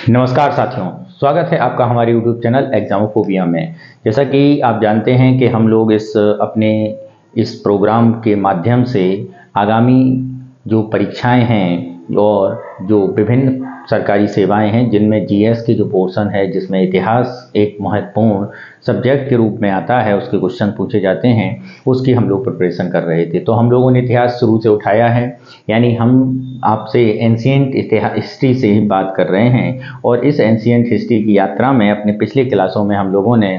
नमस्कार साथियों, स्वागत है आपका हमारे YouTube चैनल एग्जामोफोबिया में। जैसा कि आप जानते हैं कि हम लोग इस प्रोग्राम के माध्यम से आगामी जो परीक्षाएं हैं और जो विभिन्न सरकारी सेवाएं हैं जिनमें जीएस की जो पोर्शन है, जिसमें इतिहास एक महत्वपूर्ण सब्जेक्ट के रूप में आता है, उसके क्वेश्चन पूछे जाते हैं, उसकी हम लोग प्रिपरेशन कर रहे थे। तो हम लोगों ने इतिहास शुरू से उठाया है, यानी हम आपसे एंशिएंट हिस्ट्री से ही बात कर रहे हैं। और इस एंशिएंट हिस्ट्री की यात्रा में अपने पिछले क्लासों में हम लोगों ने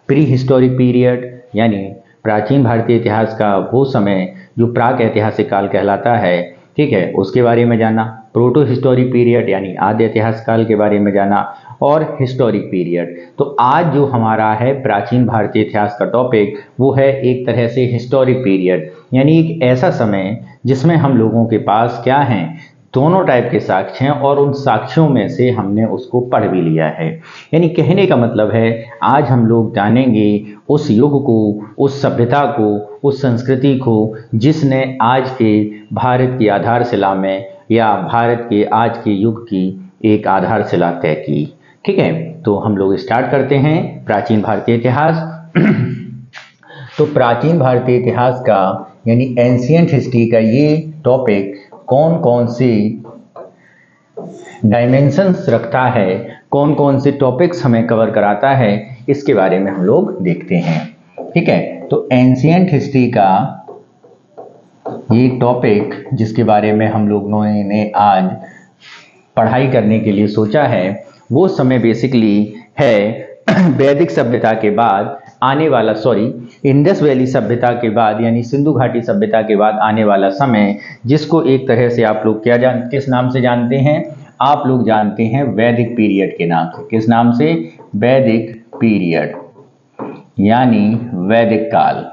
प्री हिस्टोरिक पीरियड यानी प्राचीन भारतीय इतिहास का वो समय जो प्राक ऐतिहासिक काल कहलाता है, ठीक है, उसके बारे में जाना। प्रोटो हिस्टोरिक पीरियड यानी आद्य इतिहास काल के बारे में जाना, और हिस्टोरिक पीरियड। तो आज जो हमारा है प्राचीन भारतीय इतिहास का टॉपिक, वो है एक तरह से हिस्टोरिक पीरियड, यानी एक ऐसा समय जिसमें हम लोगों के पास क्या हैं, दोनों टाइप के साक्ष्य हैं और उन साक्ष्यों में से हमने उसको पढ़ भी लिया है। यानी कहने का मतलब है आज हम लोग जानेंगे उस युग को, उस सभ्यता को, उस संस्कृति को जिसने आज के भारत की आधारशिला में या भारत के आज के युग की एक आधारशिला तय की। ठीक है, तो हम लोग स्टार्ट करते हैं प्राचीन भारतीय इतिहास। तो प्राचीन भारतीय इतिहास का यानी एंशिएंट हिस्ट्री का ये टॉपिक कौन कौन से डायमेंशंस रखता है, कौन कौन से टॉपिक्स हमें कवर कराता है, इसके बारे में हम लोग देखते हैं। ठीक है, तो एंशिएंट हिस्ट्री का ये टॉपिक जिसके बारे में हम लोगों ने आज पढ़ाई करने के लिए सोचा है, वो समय बेसिकली है वैदिक सभ्यता के बाद आने वाला, इंडस वैली सभ्यता के बाद यानी सिंधु घाटी सभ्यता के बाद आने वाला समय, जिसको एक तरह से आप लोग किस नाम से जानते हैं? आप लोग जानते हैं वैदिक पीरियड के नाम से। किस नाम से? वैदिक पीरियड यानी वैदिक काल।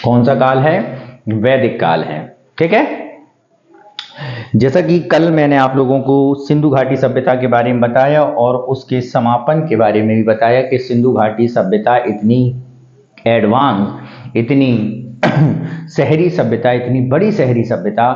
कौन सा काल है? वैदिक काल है। ठीक है, जैसा कि कल मैंने आप लोगों को सिंधु घाटी सभ्यता के बारे में बताया और उसके समापन के बारे में भी बताया कि सिंधु घाटी सभ्यता इतनी एडवांस, इतनी शहरी सभ्यता, इतनी बड़ी शहरी सभ्यता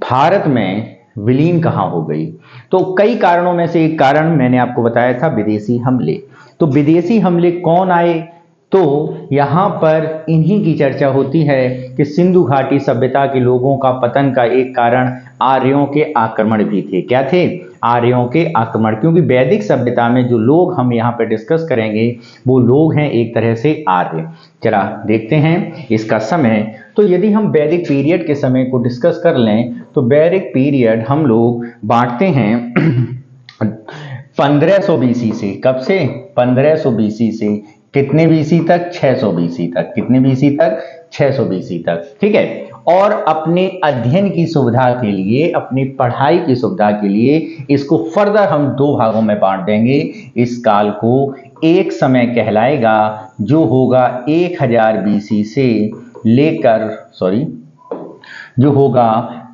भारत में विलीन कहाँ हो गई। तो कई कारणों में से एक कारण मैंने आपको बताया था, विदेशी हमले। तो विदेशी हमले कौन आए? तो यहाँ पर इन्हीं की चर्चा होती है कि सिंधु घाटी सभ्यता के लोगों का पतन का एक कारण आर्यों के आक्रमण भी थे। क्या थे? आर्यों के आक्रमण। क्योंकि वैदिक सभ्यता में जो लोग हम यहाँ पर डिस्कस करेंगे वो लोग हैं एक तरह से आर्य। चला देखते हैं इसका समय। तो यदि हम वैदिक पीरियड के समय को डिस्कस कर लें तो वैदिक पीरियड हम लोग बांटते हैं 1500 बीसी से। कब से? 1500 बीसी से कितने बीसी तक? 600 बीसी तक। कितने बीसी तक? 600 बीसी तक। ठीक है, और अपने अध्ययन की सुविधा के लिए, अपनी पढ़ाई की सुविधा के लिए इसको फर्दर हम दो भागों में बांट देंगे। इस काल को एक समय कहलाएगा जो होगा 1000 बीसी से लेकर, जो होगा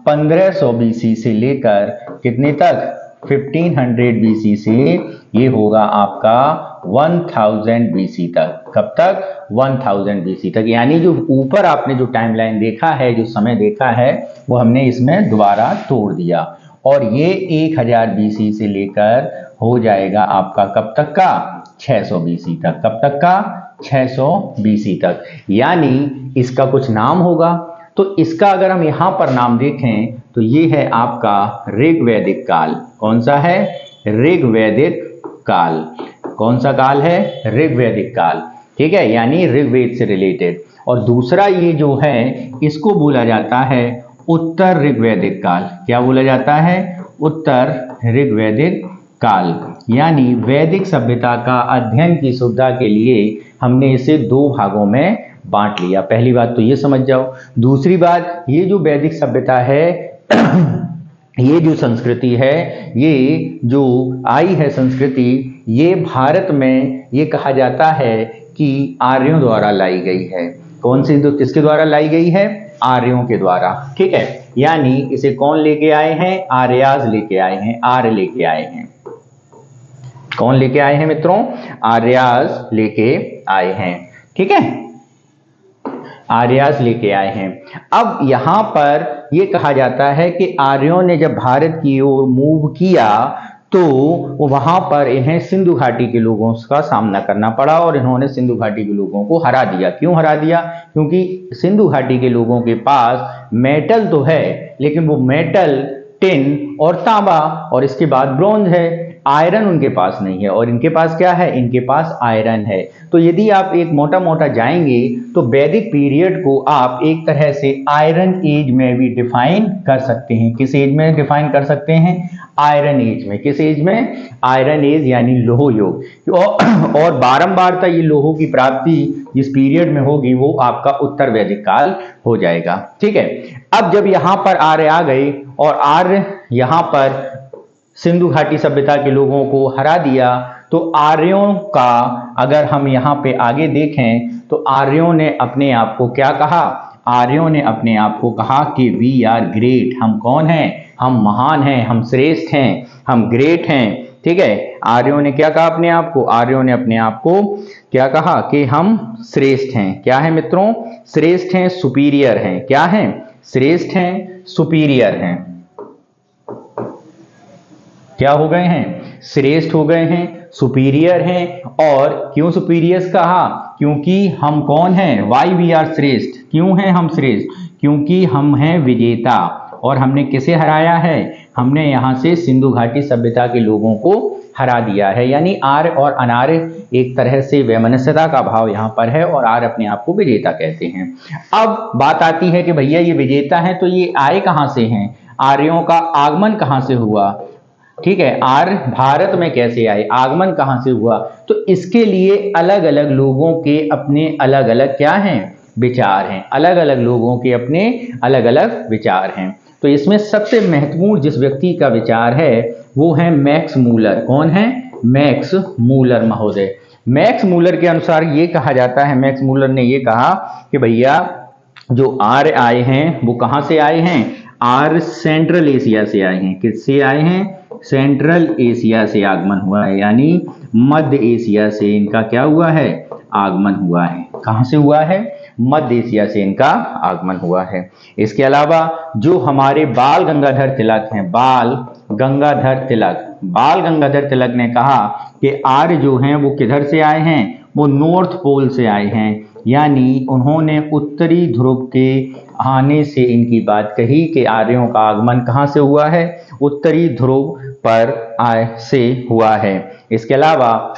1500 बीसी से लेकर कितने तक? 1500 बीसी से ये होगा आपका 1000 बीसी तक। कब तक? 1000 बीसी तक। यानी जो ऊपर आपने जो टाइमलाइन देखा है, जो समय देखा है, वो हमने इसमें दोबारा तोड़ दिया और ये 1000 बीसी से लेकर हो जाएगा आपका कब तक का? 600 बीसी तक। कब तक का? 600 बीसी तक। यानी इसका कुछ नाम होगा। तो इसका अगर हम यहाँ पर नाम देखें तो ये है आपका ऋग्वैदिक काल। कौन सा है? ऋग्वैदिक काल। कौन सा काल है? ऋग्वैदिक काल। ठीक है, यानी ऋग्वेद से रिलेटेड। और दूसरा ये जो है इसको बोला जाता है उत्तर ऋग्वैदिक काल। क्या बोला जाता है? उत्तर ऋग्वैदिक काल। यानी वैदिक सभ्यता का अध्ययन की सुविधा के लिए हमने इसे दो भागों में बांट लिया। पहली बात तो ये समझ जाओ। दूसरी बात, ये जो वैदिक सभ्यता है ये जो संस्कृति है, ये जो आई है संस्कृति, ये भारत में ये कहा जाता है कि आर्यों द्वारा लाई गई है। कौन सी? तो किसके द्वारा लाई गई है? आर्यों के द्वारा। ठीक है, यानी इसे कौन लेके आए हैं? आर्याज लेके आए हैं, आर्य लेके आए हैं। कौन लेके आए हैं मित्रों? आर्यास लेके आए हैं। ठीक है, आर्यास लेके आए हैं। अब यहां पर यह कहा जाता है कि आर्यों ने जब भारत की ओर मूव किया तो वहां पर इन्हें सिंधु घाटी के लोगों का सामना करना पड़ा और इन्होंने सिंधु घाटी के लोगों को हरा दिया। क्यों हरा दिया? क्योंकि सिंधु घाटी के लोगों के पास मेटल तो है, लेकिन वो मेटल टिन और तांबा और इसके बाद ब्रोंज है, आयरन उनके पास नहीं है। और इनके पास क्या है? इनके पास आयरन है। तो यदि आप एक मोटा मोटा जाएंगे तो वैदिक पीरियड को आप एक तरह से आयरन एज में भी डिफाइन कर सकते हैं। किस एज में डिफाइन कर सकते हैं? आयरन एज में। किस एज में? आयरन एज यानी लोह युग। और बारंबारता ये लोहों की प्राप्ति जिस पीरियड में होगी वो आपका उत्तर वैदिक काल हो जाएगा। ठीक है, अब जब यहां पर आर्य आ गए और आर्य यहां पर सिंधु घाटी सभ्यता के लोगों को हरा दिया, तो आर्यों का अगर हम यहाँ पे आगे देखें तो आर्यों ने अपने आप को क्या कहा? आर्यों ने अपने आप को कहा कि वी आर ग्रेट। हम कौन हैं? हम महान हैं, हम श्रेष्ठ हैं, हम ग्रेट हैं। ठीक है, आर्यों ने क्या कहा अपने आप को? आर्यों ने अपने आप को क्या कहा? कि हम श्रेष्ठ हैं। क्या है मित्रों? श्रेष्ठ हैं, सुपीरियर हैं। क्या हैं? श्रेष्ठ हैं, सुपीरियर हैं। क्या हो गए हैं? श्रेष्ठ हो गए हैं, सुपीरियर हैं। और क्यों सुपीरियर्स कहा? क्योंकि हम कौन हैं? वाई वी आर श्रेष्ठ। क्यों हैं हम श्रेष्ठ? क्योंकि हम हैं विजेता। और हमने किसे हराया है? हमने यहां से सिंधु घाटी सभ्यता के लोगों को हरा दिया है। यानी आर्य और अनार्य एक तरह से वैमनस्यता का भाव यहां पर है और आर्य अपने आप को विजेता कहते हैं। अब बात आती है कि भैया ये विजेता हैं तो ये आए कहां से हैं? आर्यों का आगमन कहां से हुआ? ठीक है, आर्य भारत में कैसे आए? आगमन कहां से हुआ? तो इसके लिए अलग अलग लोगों के अपने अलग अलग क्या हैं? विचार हैं। अलग अलग लोगों के अपने अलग अलग विचार हैं। तो इसमें सबसे महत्वपूर्ण जिस व्यक्ति का विचार है वो है मैक्स मूलर। कौन है? मैक्स मूलर महोदय। मैक्स मूलर के अनुसार ये कहा जाता है, मैक्स मूलर ने ये कहा कि भैया जो आर्य आए हैं वो कहां से आए हैं? आर्य सेंट्रल एशिया से आए हैं। किससे आए हैं? सेंट्रल एशिया से आगमन हुआ है, यानी मध्य एशिया से इनका क्या हुआ है? आगमन हुआ है। कहां से हुआ है? मध्य एशिया से इनका आगमन हुआ है। इसके अलावा जो हमारे बाल गंगाधर तिलक हैं, बाल गंगाधर तिलक ने कहा कि आर्य जो हैं वो किधर से आए हैं? वो नॉर्थ पोल से आए हैं। यानी उन्होंने उत्तरी ध्रुव के आने से इनकी बात कही कि आर्यों का आगमन कहां से हुआ है? उत्तरी ध्रुव पर से हुआ है। इसके अलावा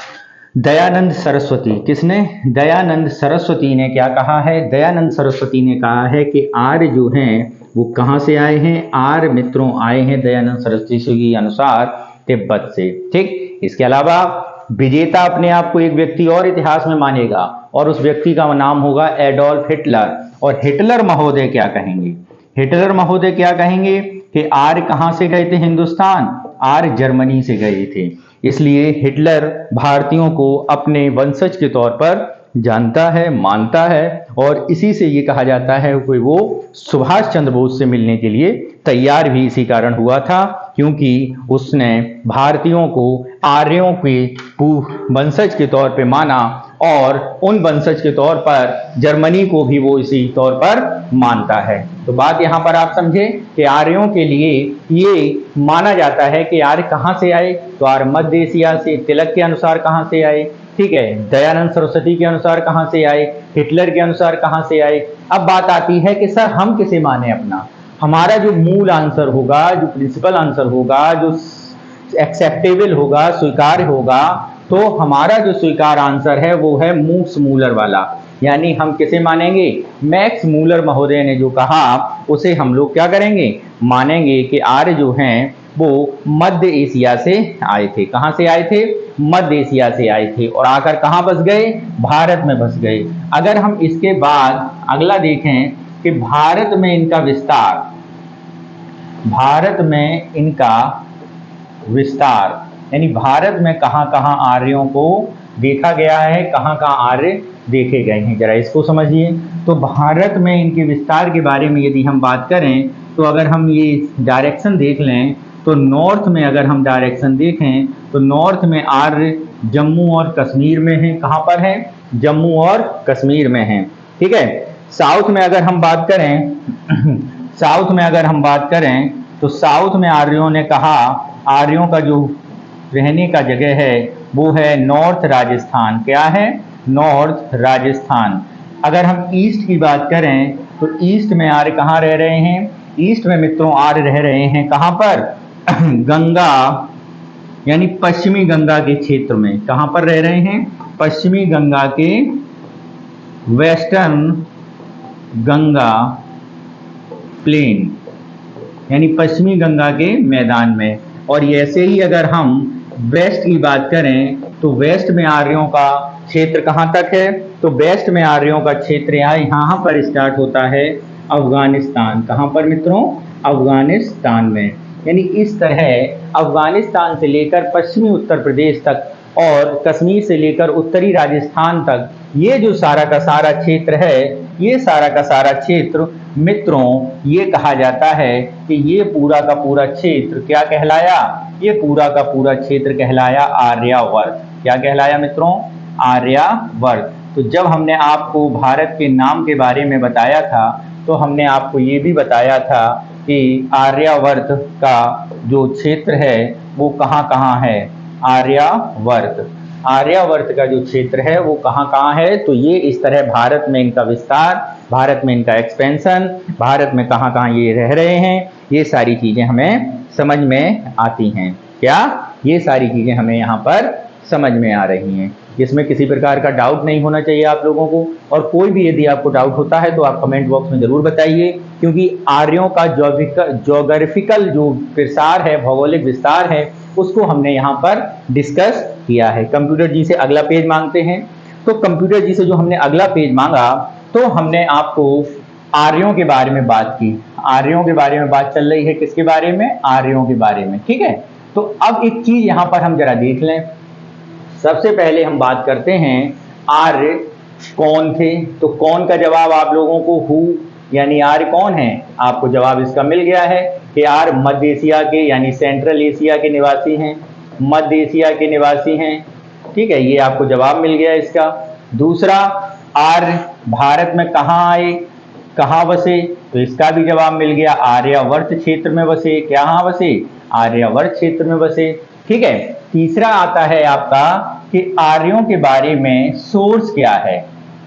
दयानंद सरस्वती, किसने? दयानंद सरस्वती ने क्या कहा है? दयानंद सरस्वती ने कहा है कि आर्य जो हैं वो कहां से आए हैं? आर्य मित्रों आए हैं दयानंद सरस्वती के अनुसार तिब्बत से। ठीक, इसके अलावा विजेता अपने आप को एक व्यक्ति और इतिहास में मानेगा और उस व्यक्ति का नाम होगा एडोल्फ हिटलर। और हिटलर महोदय क्या कहेंगे? हिटलर महोदय क्या कहेंगे कि आर्य कहां से गए थे हिंदुस्तान? आर्य जर्मनी से गए थे। इसलिए हिटलर भारतीयों को अपने वंशज के तौर पर जानता है, मानता है और इसी से ये कहा जाता है कि वो सुभाष चंद्र बोस से मिलने के लिए तैयार भी इसी कारण हुआ था, क्योंकि उसने भारतीयों को आर्यों के वंशज के तौर पे माना और उन वंशज के तौर पर जर्मनी को भी वो इसी तौर पर मानता है। तो बात यहाँ पर आप समझे कि आर्यों के लिए ये माना जाता है कि आर्य कहाँ से आए? तो आर्य मध्य एशिया से। तिलक के अनुसार कहाँ से आए? ठीक है, दयानंद सरस्वती के अनुसार कहाँ से आए? हिटलर के अनुसार कहाँ से आए? अब बात आती है कि सर हम किसे माने अपना? हमारा जो मूल आंसर होगा, जो प्रिंसिपल आंसर होगा, जो एक्सेप्टेबल होगा, स्वीकार्य होगा, तो हमारा जो स्वीकार आंसर है वो है मैक्स मूलर वाला। यानी हम किसे मानेंगे? मैक्स मूलर महोदय ने जो कहा उसे हम लोग क्या करेंगे? मानेंगे कि आर्य जो हैं वो मध्य एशिया से आए थे। कहां से आए थे? मध्य एशिया से आए थे और आकर कहां बस गए? भारत में बस गए। अगर हम इसके बाद अगला देखें कि भारत में इनका विस्तार, यानी भारत में कहां कहां आर्यों को देखा गया है, कहां कहां आर्य देखे गए हैं, जरा इसको समझिए। तो भारत में इनके विस्तार के बारे में यदि हम बात करें तो अगर हम ये डायरेक्शन देख लें तो नॉर्थ में अगर हम डायरेक्शन देखें तो नॉर्थ में आर्य जम्मू और कश्मीर में है। कहां पर है? जम्मू और कश्मीर में है। ठीक है। साउथ में अगर हम बात करें साउथ में अगर हम बात करें तो साउथ में आर्यों ने कहा, आर्यों का जो रहने का जगह है वो है नॉर्थ राजस्थान। क्या है? नॉर्थ राजस्थान। अगर हम ईस्ट की बात करें तो ईस्ट में आर्य कहाँ रह रहे हैं? ईस्ट में मित्रों आर्य रह रहे हैं कहां पर? गंगा यानी पश्चिमी गंगा के क्षेत्र में। कहां पर रह रहे हैं? पश्चिमी गंगा के, वेस्टर्न गंगा प्लेन यानी पश्चिमी गंगा के मैदान में। और ऐसे ही अगर हम वेस्ट की बात करें तो वेस्ट में आर्यों का क्षेत्र कहां तक है? तो वेस्ट में आर्यों का क्षेत्र यहां पर स्टार्ट होता है अफगानिस्तान। कहां पर मित्रों? अफगानिस्तान में। यानी इस तरह अफगानिस्तान से लेकर पश्चिमी उत्तर प्रदेश तक और कश्मीर से लेकर उत्तरी राजस्थान तक ये जो सारा का सारा क्षेत्र है, ये सारा का सारा क्षेत्र मित्रों ये कहा जाता है कि ये पूरा का पूरा क्षेत्र क्या कहलाया? ये पूरा का पूरा क्षेत्र कहलाया आर्यावर्त। क्या कहलाया मित्रों? आर्यावर्त। तो जब हमने आपको भारत के नाम के बारे में बताया था तो हमने आपको ये भी बताया था कि आर्यावर्त का जो क्षेत्र है वो कहाँ कहाँ है? आर्यावर्त, आर्यावर्त का जो क्षेत्र है वो कहाँ कहाँ है? तो ये इस तरह भारत में इनका विस्तार, भारत में इनका एक्सपेंशन, भारत में कहाँ कहाँ ये रह रहे हैं, ये सारी चीजें हमें समझ में आती हैं। क्या? ये सारी चीजें हमें यहाँ पर समझ में आ रही हैं। इसमें किसी प्रकार का डाउट नहीं होना चाहिए आप लोगों को। और कोई भी यदि आपको डाउट होता है तो आप कमेंट बॉक्स में जरूर बताइए, क्योंकि आर्यों का ज्योग्राफिकल जो प्रसार है, भौगोलिक विस्तार है, उसको हमने यहाँ पर डिस्कस किया है। कंप्यूटर जी से अगला पेज मांगते हैं। तो कंप्यूटर जी से जो हमने अगला पेज मांगा तो हमने आपको आर्यों के बारे में बात की। आर्यों के बारे में बात चल रही है, किसके बारे में? आर्यों के बारे में। ठीक है। तो अब एक चीज यहाँ पर हम जरा देख लें। सबसे पहले हम बात करते हैं आर्य कौन थे। तो कौन का जवाब आप लोगों को हु यानी आर्य कौन है, आपको जवाब इसका मिल गया है कि आर्य मध्य एशिया के यानी सेंट्रल एशिया के निवासी हैं, मध्य एशिया के निवासी हैं। ठीक है, ये आपको जवाब मिल गया इसका। दूसरा, आर्य भारत में कहाँ आए, कहाँ बसे, तो इसका भी जवाब मिल गया, आर्यावर्त क्षेत्र में बसे। कहाँ बसे? आर्यावर्त क्षेत्र में बसे। ठीक है। तीसरा आता है आपका कि आर्यों के बारे में सोर्स क्या है,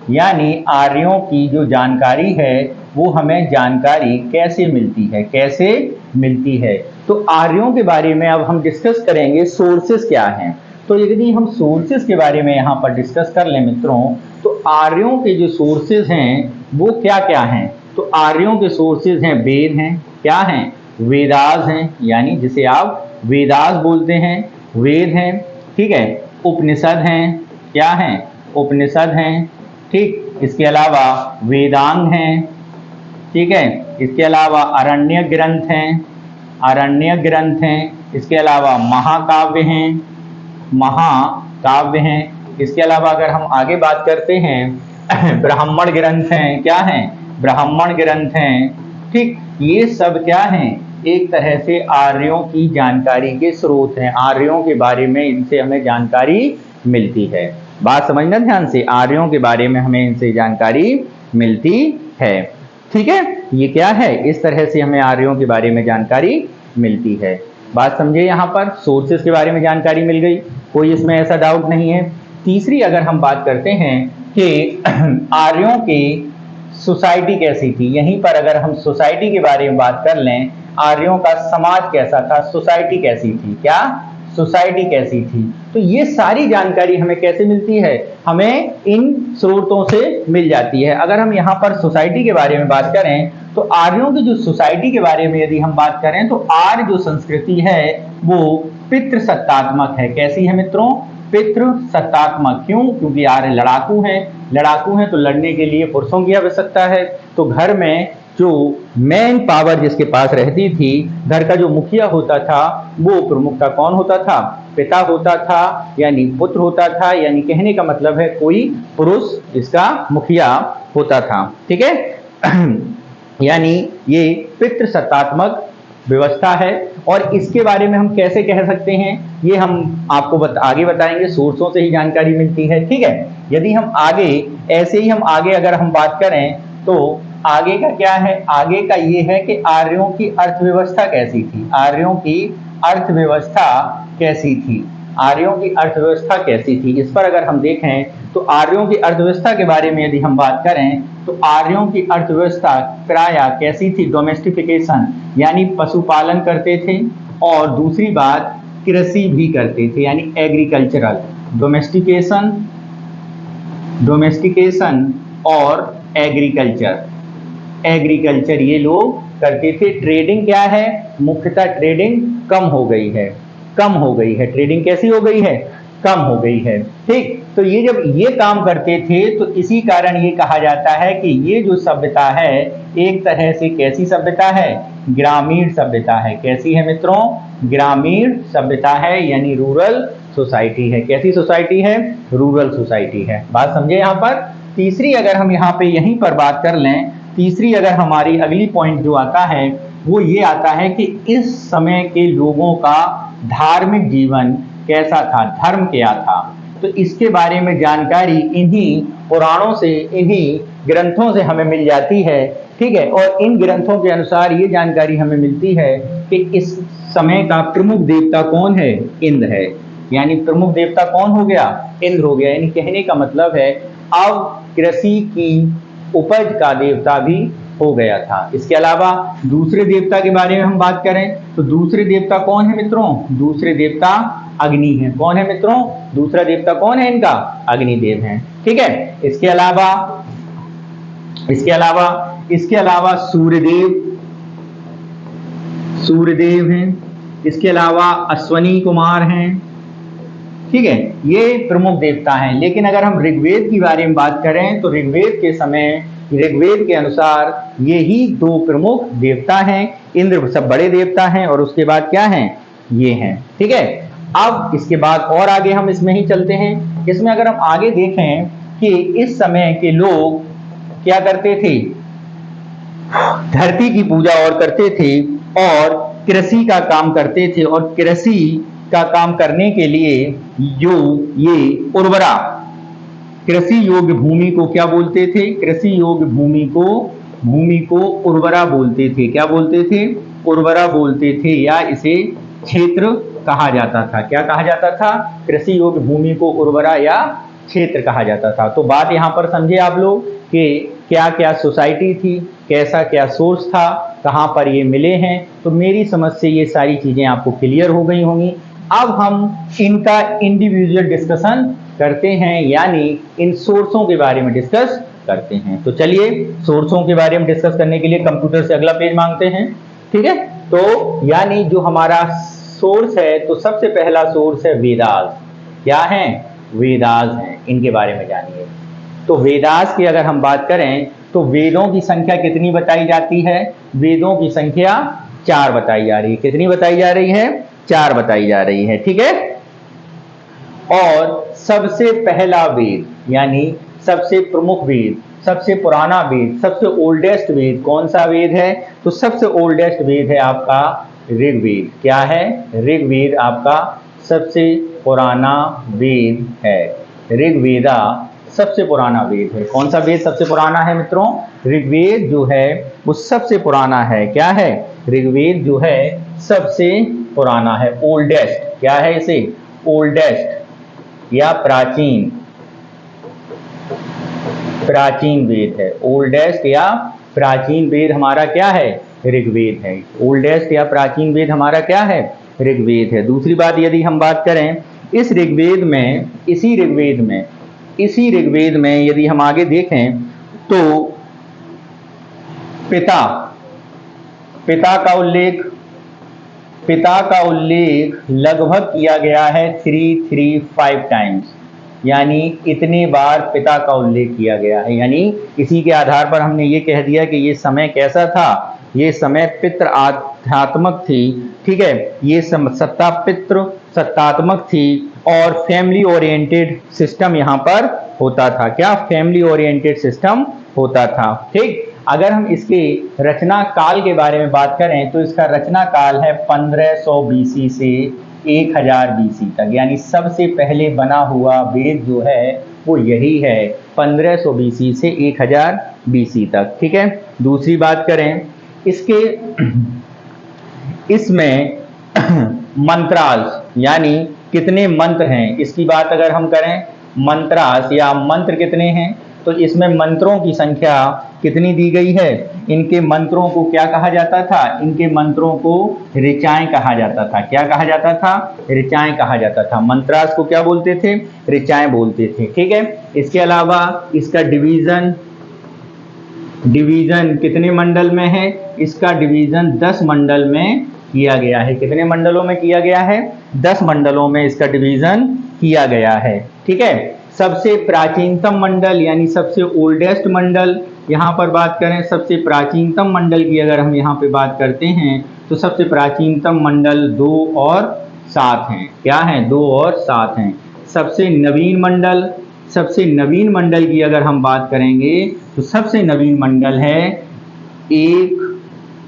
यानी आर्यों की जो जानकारी है वो हमें जानकारी कैसे मिलती है, कैसे मिलती है। तो आर्यों के बारे में अब हम डिस्कस करेंगे सोर्सेस क्या हैं। तो यदि हम सोर्सेस के बारे में यहाँ पर डिस्कस कर लें मित्रों, तो आर्यों के जो सोर्सेज हैं वो क्या क्या हैं। तो आर्यों के सोर्सेज हैं, वेद हैं। क्या हैं? वेदास हैं, यानी जिसे आप वेदास बोलते हैं, वेद हैं। ठीक है। उपनिषद हैं। क्या हैं? उपनिषद हैं। ठीक। इसके अलावा वेदांग हैं। ठीक है। इसके अलावा अरण्य ग्रंथ हैं, अरण्य ग्रंथ हैं। इसके अलावा महाकाव्य हैं, महाकाव्य हैं। इसके अलावा अगर हम आगे बात करते हैं ब्राह्मण ग्रंथ हैं। क्या हैं? ब्राह्मण ग्रंथ हैं। ठीक। ये सब क्या हैं? एक तरह से आर्यों की जानकारी के स्रोत हैं। आर्यों के बारे में इनसे हमें जानकारी मिलती है। बात समझना ध्यान से, आर्यों के बारे में हमें इनसे जानकारी मिलती है। ठीक है। ये क्या है? इस तरह से हमें आर्यों के बारे में जानकारी मिलती है। बात समझे? यहाँ पर सोर्सेस के बारे में जानकारी मिल गई, कोई इसमें ऐसा डाउट नहीं है। तीसरी अगर हम बात करते हैं कि आर्यों की सोसाइटी कैसी थी, यहीं पर अगर हम सोसाइटी के बारे में बात कर लें, आर्यों का समाज कैसा था, सोसाइटी कैसी थी। क्या? सोसाइटी कैसी थी। तो ये सारी जानकारी हमें कैसे मिलती है? हमें इन स्रोतों से मिल जाती है। अगर हम यहाँ पर सोसाइटी के बारे में बात करें तो आर्यों की जो सोसाइटी के बारे में यदि हम बात करें तो आर्य जो संस्कृति है वो पितृसत्तात्मक है। कैसी है मित्रों? पितृसत्तात्मक। क्यों? क्योंकि आर्य लड़ाकू हैं, लड़ाकू हैं तो लड़ने के लिए पुरुषों की आवश्यकता है। तो घर में जो मेन पावर जिसके पास रहती थी, घर का जो मुखिया होता था वो प्रमुखता कौन होता था? पिता होता था, यानी पुत्र होता था। यानी कहने का मतलब है कोई पुरुष इसका मुखिया होता था। ठीक है। यानी ये पितृसत्तात्मक व्यवस्था है। और इसके बारे में हम कैसे कह सकते हैं, ये हम आपको आगे बताएंगे, सोर्सों से ही जानकारी मिलती है। ठीक है, यदि हम आगे ऐसे ही हम आगे अगर हम बात करें तो आगे का क्या है, आगे का ये है कि आर्यों की अर्थव्यवस्था कैसी थी, आर्यों की अर्थव्यवस्था कैसी थी, आर्यों की अर्थव्यवस्था कैसी थी। इस पर अगर हम देखें तो आर्यों की अर्थव्यवस्था के बारे में यदि हम बात करें तो आर्यों की अर्थव्यवस्था प्रायः कैसी थी, डोमेस्टिफिकेशन यानी पशुपालन करते थे, और दूसरी बात कृषि भी करते थे यानी एग्रीकल्चरल, डोमेस्टिकेशन, डोमेस्टिकेशन और एग्रीकल्चर, एग्रीकल्चर ये लोग करते थे। ट्रेडिंग क्या है, मुख्यतः ट्रेडिंग कम हो गई है, कम हो गई है, ट्रेडिंग कैसी हो गई है, कम हो गई है। ठीक, तो ये जब ये काम करते थे तो इसी कारण ये कहा जाता है कि ये जो सभ्यता है एक तरह से कैसी सभ्यता है, ग्रामीण सभ्यता है। कैसी है मित्रों, ग्रामीण सभ्यता है यानी रूरल सोसाइटी है। कैसी सोसाइटी है, रूरल सोसाइटी है। बात समझे यहाँ पर। तीसरी अगर हम यहाँ पे यहीं पर बात कर लें, तीसरी अगर हमारी अगली पॉइंट जो आता है वो ये आता है कि इस समय के लोगों का धार्मिक जीवन कैसा था, धर्म क्या था। तो इसके बारे में जानकारी इन्हीं पुराणों से, इन्हीं ग्रंथों से हमें मिल जाती है। ठीक है, और इन ग्रंथों के अनुसार ये जानकारी हमें मिलती है कि इस समय का प्रमुख देवता कौन है, इंद्र है। यानी प्रमुख देवता कौन हो गया, इंद्र हो गया। यानी कहने का मतलब है अब कृषि की उपज का देवता भी हो गया था। इसके अलावा दूसरे देवता के बारे में हम बात करें तो दूसरे देवता कौन है मित्रों, दूसरे देवता अग्नि है। कौन है मित्रों, दूसरा देवता कौन है इनका, अग्निदेव है। ठीक है, इसके अलावा इसके अलावा सूर्यदेव, सूर्यदेव हैं। इसके अलावा अश्वनी कुमार हैं। ठीक है, ये प्रमुख देवता हैं। लेकिन अगर हम ऋग्वेद के बारे में बात करें तो ऋग्वेद के समय, ऋग्वेद के अनुसार ये ही दो प्रमुख देवता हैं। इंद्र सब बड़े देवता हैं और उसके बाद क्या हैं, ये हैं। ठीक है, अब इसके बाद और आगे हम इसमें ही चलते हैं। इसमें अगर हम आगे देखें कि इस समय के लोग क्या करते थे, धरती की पूजा और करते थे और कृषि का काम करते थे। और कृषि का काम करने के लिए जो ये उर्वरा, कृषि योग्य भूमि को क्या बोलते थे, कृषि योग्य भूमि को उर्वरा बोलते थे। क्या बोलते थे, उर्वरा बोलते थे, या इसे क्षेत्र कहा जाता था। क्या कहा जाता था, कृषि योग्य भूमि को उर्वरा या क्षेत्र कहा जाता था। तो बात यहाँ पर समझे आप लोग कि क्या क्या सोसाइटी थी, कैसा क्या सोर्स था, कहाँ पर ये मिले हैं। तो मेरी समझ से ये सारी चीजें आपको क्लियर हो गई होंगी। अब हम इनका इंडिविजुअल डिस्कशन करते हैं, यानी इन सोर्सों के बारे में डिस्कस करते हैं। तो चलिए सोर्सों के बारे में डिस्कस करने के लिए कंप्यूटर से अगला पेज मांगते हैं। ठीक है, तो यानी जो हमारा सोर्स है, तो सबसे पहला सोर्स है वेदास। क्या है, वेदास हैं। इनके बारे में जानिए। तो वेदास की अगर हम बात करें तो वेदों की संख्या कितनी बताई जाती है, वेदों की संख्या 4 बताई जा रही है। कितनी बताई जा रही है, 4 बताई जा रही है। ठीक है, और सबसे पहला वेद यानी सबसे प्रमुख वेद, सबसे पुराना वेद, सबसे ओल्डेस्ट वेद कौन सा वेद है, तो सबसे ओल्डेस्ट वेद है आपका ऋग्वेद। क्या है, ऋग्वेद आपका सबसे पुराना वेद है। ऋग्वेदा सबसे पुराना वेद है। कौन सा वेद सबसे पुराना है मित्रों, ऋग्वेद जो है वो सबसे पुराना है। क्या है, ऋग्वेद जो है सबसे पुराना है, ओल्डेस्ट। क्या है इसे, ओल्डेस्ट या प्राचीन, प्राचीन वेद है। ओल्डेस्ट या प्राचीन वेद हमारा क्या है, ऋग्वेद है। ओल्डेस्ट या प्राचीन वेद हमारा क्या है, ऋग्वेद है। दूसरी बात यदि हम बात करें इस ऋग्वेद में, इसी ऋग्वेद में यदि हम आगे देखें तो पिता का उल्लेख लगभग किया गया है 335 टाइम्स, यानी इतने बार पिता का उल्लेख किया गया है। यानी इसी के आधार पर हमने ये कह दिया कि ये समय कैसा था, ये समय पितृ आध्यात्मक थी। ठीक है, ये सत्ता पितृ सत्तात्मक थी और फैमिली ओरिएंटेड सिस्टम यहाँ पर होता था। क्या, फैमिली ओरिएंटेड सिस्टम होता था। ठीक, अगर हम इसके रचना काल के बारे में बात करें तो इसका रचना काल है 1500 बीसी से 1000 बीसी तक, यानी सबसे पहले बना हुआ वेद जो है वो यही है, 1500 बीसी से 1000 बीसी तक। ठीक है, दूसरी बात करें इसके, इसमें मंत्रास यानी कितने मंत्र हैं, इसकी बात अगर हम करें, मंत्रास या मंत्र कितने हैं, तो इसमें मंत्रों की संख्या कितनी दी गई है। इनके मंत्रों को क्या कहा जाता था, इनके मंत्रों को ऋचाएं कहा जाता था। क्या कहा जाता था, ऋचाएं कहा जाता था। मंत्रास को क्या बोलते थे, ऋचाएं बोलते थे। ठीक है, इसके अलावा इसका डिवीजन कितने मंडल में है, इसका डिवीजन 10 मंडल में किया गया है। कितने मंडलों में किया गया है, 10 मंडलों में इसका डिवीजन किया गया है। ठीक है, सबसे प्राचीनतम मंडल यानी सबसे ओल्डेस्ट मंडल, यहाँ पर बात करें सबसे प्राचीनतम मंडल की अगर हम यहाँ पे बात करते हैं तो सबसे प्राचीनतम मंडल 2 और 7 हैं। क्या हैं, 2 और 7 हैं। सबसे नवीन मंडल की अगर हम बात करेंगे तो सबसे नवीन मंडल है 1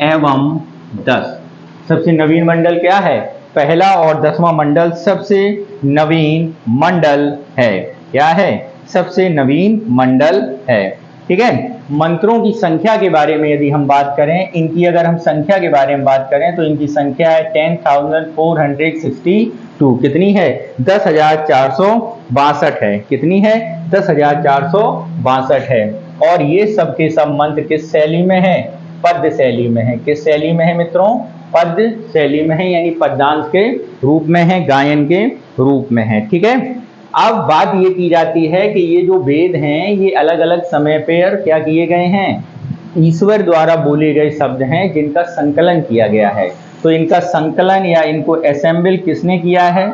एवं 10। सबसे नवीन मंडल क्या है, पहला और 10वां मंडल सबसे नवीन मंडल है। क्या है, सबसे नवीन मंडल है। ठीक है, मंत्रों की संख्या के बारे में यदि हम बात करें, इनकी अगर हम संख्या के बारे में बात करें तो इनकी संख्या है 10,462। कितनी है, 10,462 है। कितनी है, 10,462 है। और ये सब के सब मंत्र किस शैली में है, पद्य शैली में है। किस शैली में है मित्रों, पद्य शैली में है, यानी पद्यांश के रूप में है, गायन के रूप में है। ठीक है, अब बात ये की जाती है कि ये जो वेद हैं ये अलग अलग समय पर क्या किए गए हैं, ईश्वर द्वारा बोले गए शब्द हैं जिनका संकलन किया गया है। तो इनका संकलन या इनको असेंबल किसने किया है,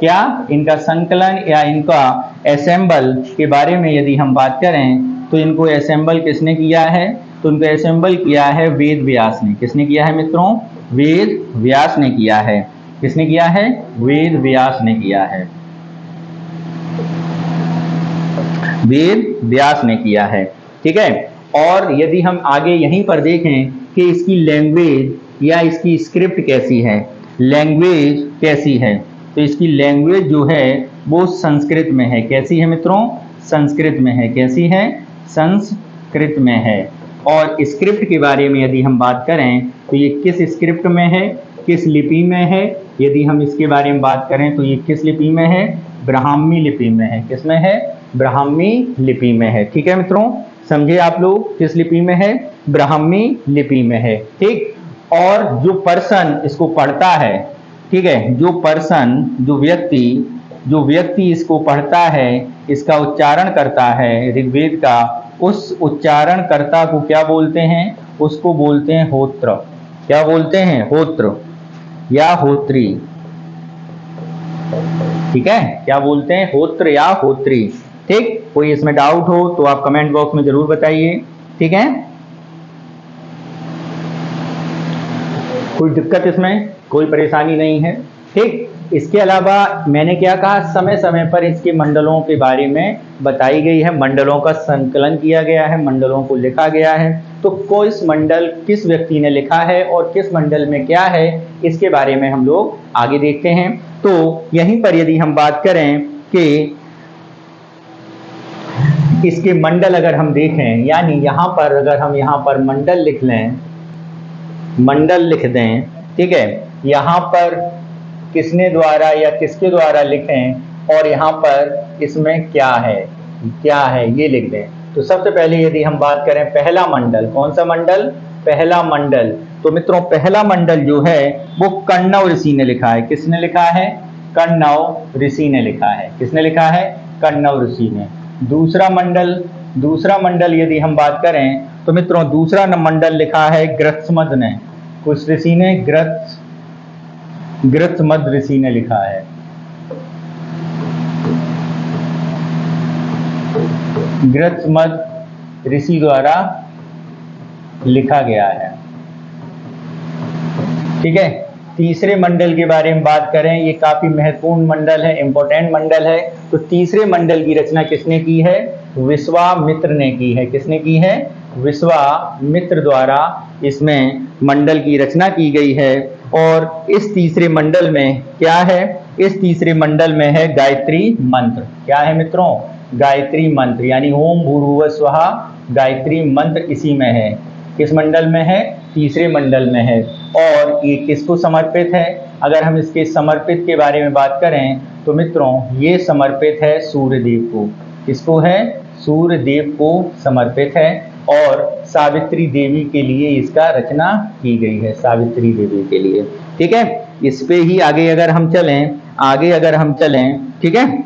क्या इनका संकलन या इनका असेंबल के बारे में यदि हम बात करें तो इनको असेंबल किसने किया है, तो इनको असेंबल किया है वेद व्यास ने। किसने किया है मित्रों, वेद व्यास ने किया है। किसने किया है, वेद व्यास ने किया है, वेद व्यास ने किया है। ठीक है, और यदि हम आगे यहीं पर देखें कि इसकी लैंग्वेज या इसकी स्क्रिप्ट कैसी है, लैंग्वेज कैसी है, तो इसकी लैंग्वेज जो है वो संस्कृत में है। कैसी है मित्रों, संस्कृत में है। कैसी है, संस्कृत में है। और स्क्रिप्ट के बारे में यदि हम बात करें तो ये किस स्क्रिप्ट में है, किस लिपि में है। यदि हम इसके बारे में बात करें तो ये किस लिपि में है, ब्राह्मी लिपि में है। किसमें है, ब्राह्मी लिपि में है। ठीक है मित्रों, समझे आप लोग, किस लिपि में है, ब्राह्मी लिपि में है। ठीक, और जो पर्सन इसको पढ़ता है, ठीक है, जो पर्सन, जो व्यक्ति इसको पढ़ता है, इसका उच्चारण करता है ऋग्वेद का, उस उच्चारणकर्ता को क्या बोलते हैं, उसको बोलते हैं होत्र। क्या बोलते हैं, होत्र या होत्री। ठीक है, क्या बोलते हैं, होत्र या होत्री। ठीक, कोई इसमें डाउट हो तो आप कमेंट बॉक्स में जरूर बताइए। ठीक है, कोई दिक्कत इसमें, कोई परेशानी नहीं है। ठीक, इसके अलावा मैंने क्या कहा, समय समय पर इसके मंडलों के बारे में बताई गई है, मंडलों का संकलन किया गया है, मंडलों को लिखा गया है। तो किस मंडल किस व्यक्ति ने लिखा है और किस मंडल में क्या है, इसके बारे में हम लोग आगे देखते हैं। तो यहीं पर यदि हम बात करें कि इसके मंडल अगर हम देखें, यानी यहाँ पर अगर हम यहाँ पर मंडल लिख लें, मंडल लिख दें, ठीक है, यहाँ पर किसने द्वारा या किसके द्वारा लिखें और यहाँ पर इसमें क्या है, ये लिख दें। तो सबसे पहले यदि हम बात करें पहला मंडल, कौन सा मंडल, पहला मंडल, तो मित्रों पहला मंडल जो है वो कण्व ऋषि ने लिखा है। किसने लिखा है, कण्व ऋषि ने लिखा है। किसने लिखा है, कण्व ऋषि ने। दूसरा मंडल यदि हम बात करें तो मित्रों दूसरा मंडल लिखा है ग्रत्समद ने। कुछ ऋषि ने, ग्रत्समद ऋषि ने लिखा है। ग्रत्समद ऋषि द्वारा लिखा गया है। ठीक है, तीसरे मंडल के बारे में बात करें, ये काफी महत्वपूर्ण मंडल है, इंपॉर्टेंट मंडल है। तो तीसरे मंडल की रचना किसने की है, विश्वामित्र ने की है। किसने की है, विश्वामित्र द्वारा इसमें मंडल की रचना की गई है। और इस तीसरे मंडल में क्या है? इस तीसरे मंडल में है गायत्री मंत्र। क्या है मित्रों? गायत्री मंत्र, यानी ओम भूर्भुवः स्वहा गायत्री मंत्र इसी में है। किस मंडल में है? तीसरे मंडल में है। और ये किसको समर्पित है? अगर हम इसके समर्पित के बारे में बात करें तो मित्रों ये समर्पित है सूर्यदेव को। किसको है? सूर्यदेव को समर्पित है। और सावित्री देवी के लिए इसका रचना की गई है, सावित्री देवी के लिए। ठीक है, इस पे ही आगे अगर हम चलें, ठीक है,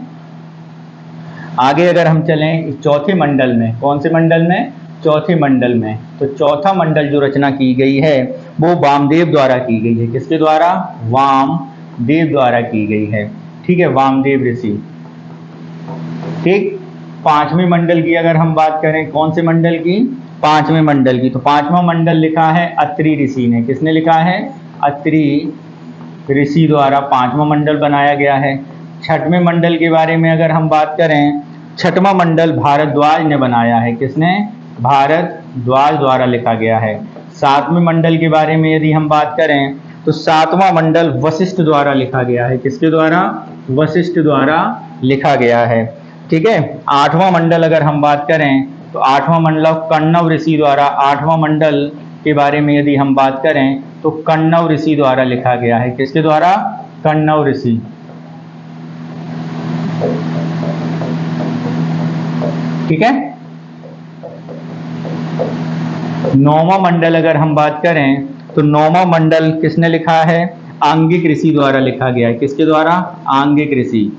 आगे अगर हम चलें इस चौथे मंडल में, कौन से मंडल में? चौथे मंडल में। तो चौथा मंडल जो रचना की गई है वो वामदेव द्वारा की गई है। किसके द्वारा? वामदेव द्वारा की गई है। ठीक है, वामदेव ऋषि। ठीक, पांचवें मंडल की अगर हम बात करें, कौन से मंडल की? पांचवें मंडल की। तो पांचवा मंडल लिखा है अत्रि ऋषि ने। किसने लिखा है? अत्रि ऋषि द्वारा पांचवा मंडल बनाया गया है। छठवें मंडल के बारे में अगर हम बात करें, छठवां मंडल भारद्वाज ने बनाया है। किसने? भारद्वाज द्वारा लिखा गया है। सातवें मंडल के बारे में यदि हम बात करें तो सातवां मंडल वशिष्ठ द्वारा लिखा गया है। किसके द्वारा? वशिष्ठ द्वारा लिखा गया है। ठीक है, आठवां मंडल अगर हम बात करें तो आठवां मंडल कण्व ऋषि द्वारा, आठवां मंडल के बारे में यदि हम बात करें तो कण्व ऋषि द्वारा लिखा गया है। किसके द्वारा? कण्व ऋषि। ठीक है, नौवां मंडल अगर हम बात करें तो नौवां मंडल किसने लिखा है? आंगिक ऋषि द्वारा लिखा गया है। किसके द्वारा? आंगिक ऋषि।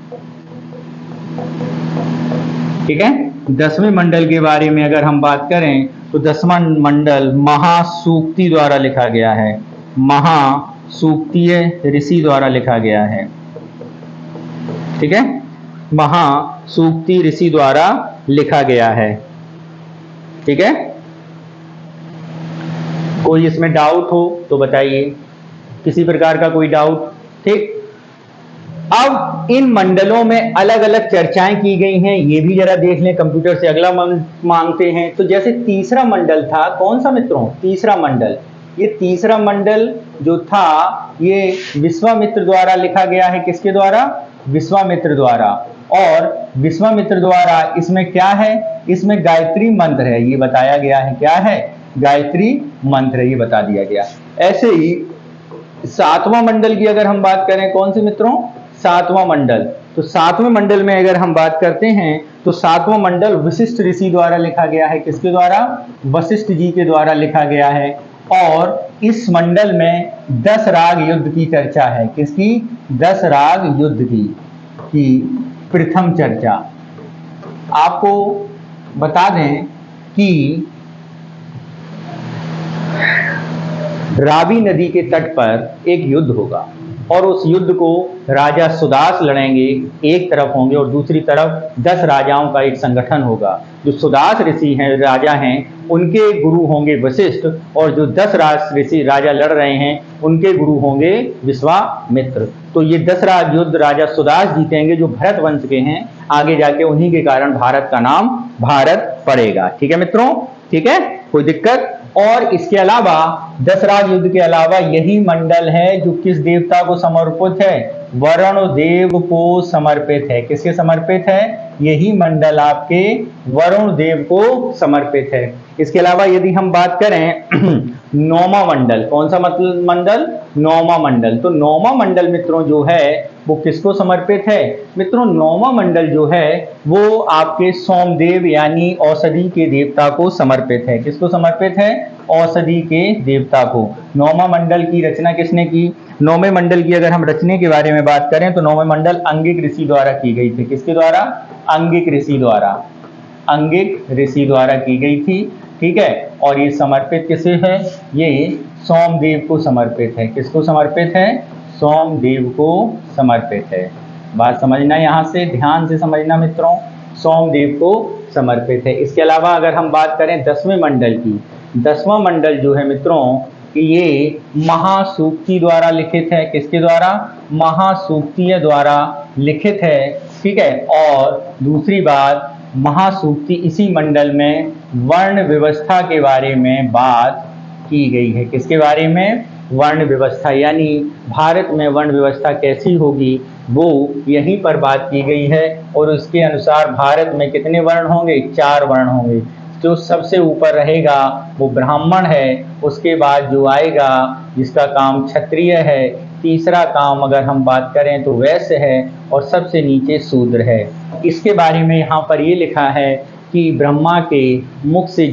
ठीक है, दसवें मंडल के बारे में अगर हम बात करें तो दसवां मंडल महासूक्ति द्वारा लिखा गया है। महासूक्तीय ऋषि द्वारा लिखा गया है। ठीक है, महासूक्ति ऋषि द्वारा लिखा गया है। ठीक है, कोई इसमें डाउट हो तो बताइए, किसी प्रकार का कोई डाउट? ठीक, अब इन मंडलों में अलग अलग चर्चाएं की गई हैं, ये भी जरा देख लें। कंप्यूटर से अगला मांगते हैं। तो जैसे तीसरा मंडल था, कौन सा मित्रों? तीसरा मंडल। ये तीसरा मंडल जो था ये विश्वामित्र द्वारा लिखा गया है। किसके द्वारा? विश्वामित्र द्वारा। और विश्वामित्र द्वारा इसमें क्या है? इसमें गायत्री मंत्र है, ये बताया गया है। क्या है? गायत्री मंत्र, ये बता दिया गया। ऐसे ही सातवां मंडल की अगर हम बात करें, कौन से मित्रों? सातवां मंडल। तो सातवें मंडल में अगर हम बात करते हैं तो सातवां मंडल वशिष्ठ ऋषि द्वारा लिखा गया है। किसके द्वारा? वशिष्ठ जी के द्वारा लिखा गया है। और इस मंडल में 10 राग युद्ध की चर्चा है। किसकी? 10 राग युद्ध की प्रथम चर्चा। आपको बता दें कि रावी नदी के तट पर एक युद्ध होगा और उस युद्ध को राजा सुदास लड़ेंगे, एक तरफ होंगे, और दूसरी तरफ 10 राजाओं का एक संगठन होगा। जो सुदास ऋषि हैं, राजा हैं, उनके गुरु होंगे वशिष्ठ, और जो 10 ऋषि राजा लड़ रहे हैं उनके गुरु होंगे विश्वामित्र। तो ये 10 राज युद्ध राजा सुदास जीतेंगे, जो भरत वंश के हैं। आगे जाके उन्हीं के कारण भारत का नाम भारत पड़ेगा। ठीक है मित्रों? ठीक है, कोई दिक्कत? और इसके अलावा 10 राज युद्ध के अलावा यही मंडल है जो किस देवता को समर्पित है? वरुण देव को समर्पित है। किसके समर्पित है? यही मंडल आपके वरुण देव को समर्पित है। इसके अलावा यदि हम बात करें नौवां मंडल, कौन सा मंडल? नौवां मंडल। तो नौवां मंडल मित्रों जो है वो किसको समर्पित है? मित्रों नौवां मंडल जो है वो आपके सोमदेव यानी औषधि के देवता को समर्पित है। किसको समर्पित है? औषधि के देवता को। नौवां मंडल की रचना किसने की? नौवें मंडल की अगर हम रचने के बारे में बात करें तो नौवें मंडल अंगिक ऋषि द्वारा की गई थी। किसके द्वारा? अंगिक ऋषि द्वारा। अंगिक ऋषि द्वारा की गई थी। ठीक है, और ये समर्पित किसे है? ये सोमदेव को समर्पित है। किसको समर्पित है? सोमदेव को समर्पित है। बात समझना, यहां से ध्यान से समझना मित्रों, सोमदेव को समर्पित है। इसके अलावा अगर हम बात करें 10वें मंडल की, 10वां मंडल जो है मित्रों कि ये महासूक्ति द्वारा लिखित है। किसके द्वारा? महासूक्तीय द्वारा लिखित है। ठीक है, और दूसरी बात महासूक्ति, इसी मंडल में वर्ण व्यवस्था के बारे में बात की गई है। किसके बारे में? वर्ण व्यवस्था, यानी भारत में वर्ण व्यवस्था कैसी होगी वो यहीं पर बात की गई है। और उसके अनुसार भारत में कितने वर्ण होंगे? 4 वर्ण होंगे। जो सबसे ऊपर रहेगा वो ब्राह्मण है, उसके बाद जो आएगा जिसका काम क्षत्रिय है, तीसरा काम अगर हम बात करें तो वैश्य है, और सबसे नीचे शूद्र है। इसके बारे में यहाँ पर ये लिखा है कि ब्रह्मा के मुख से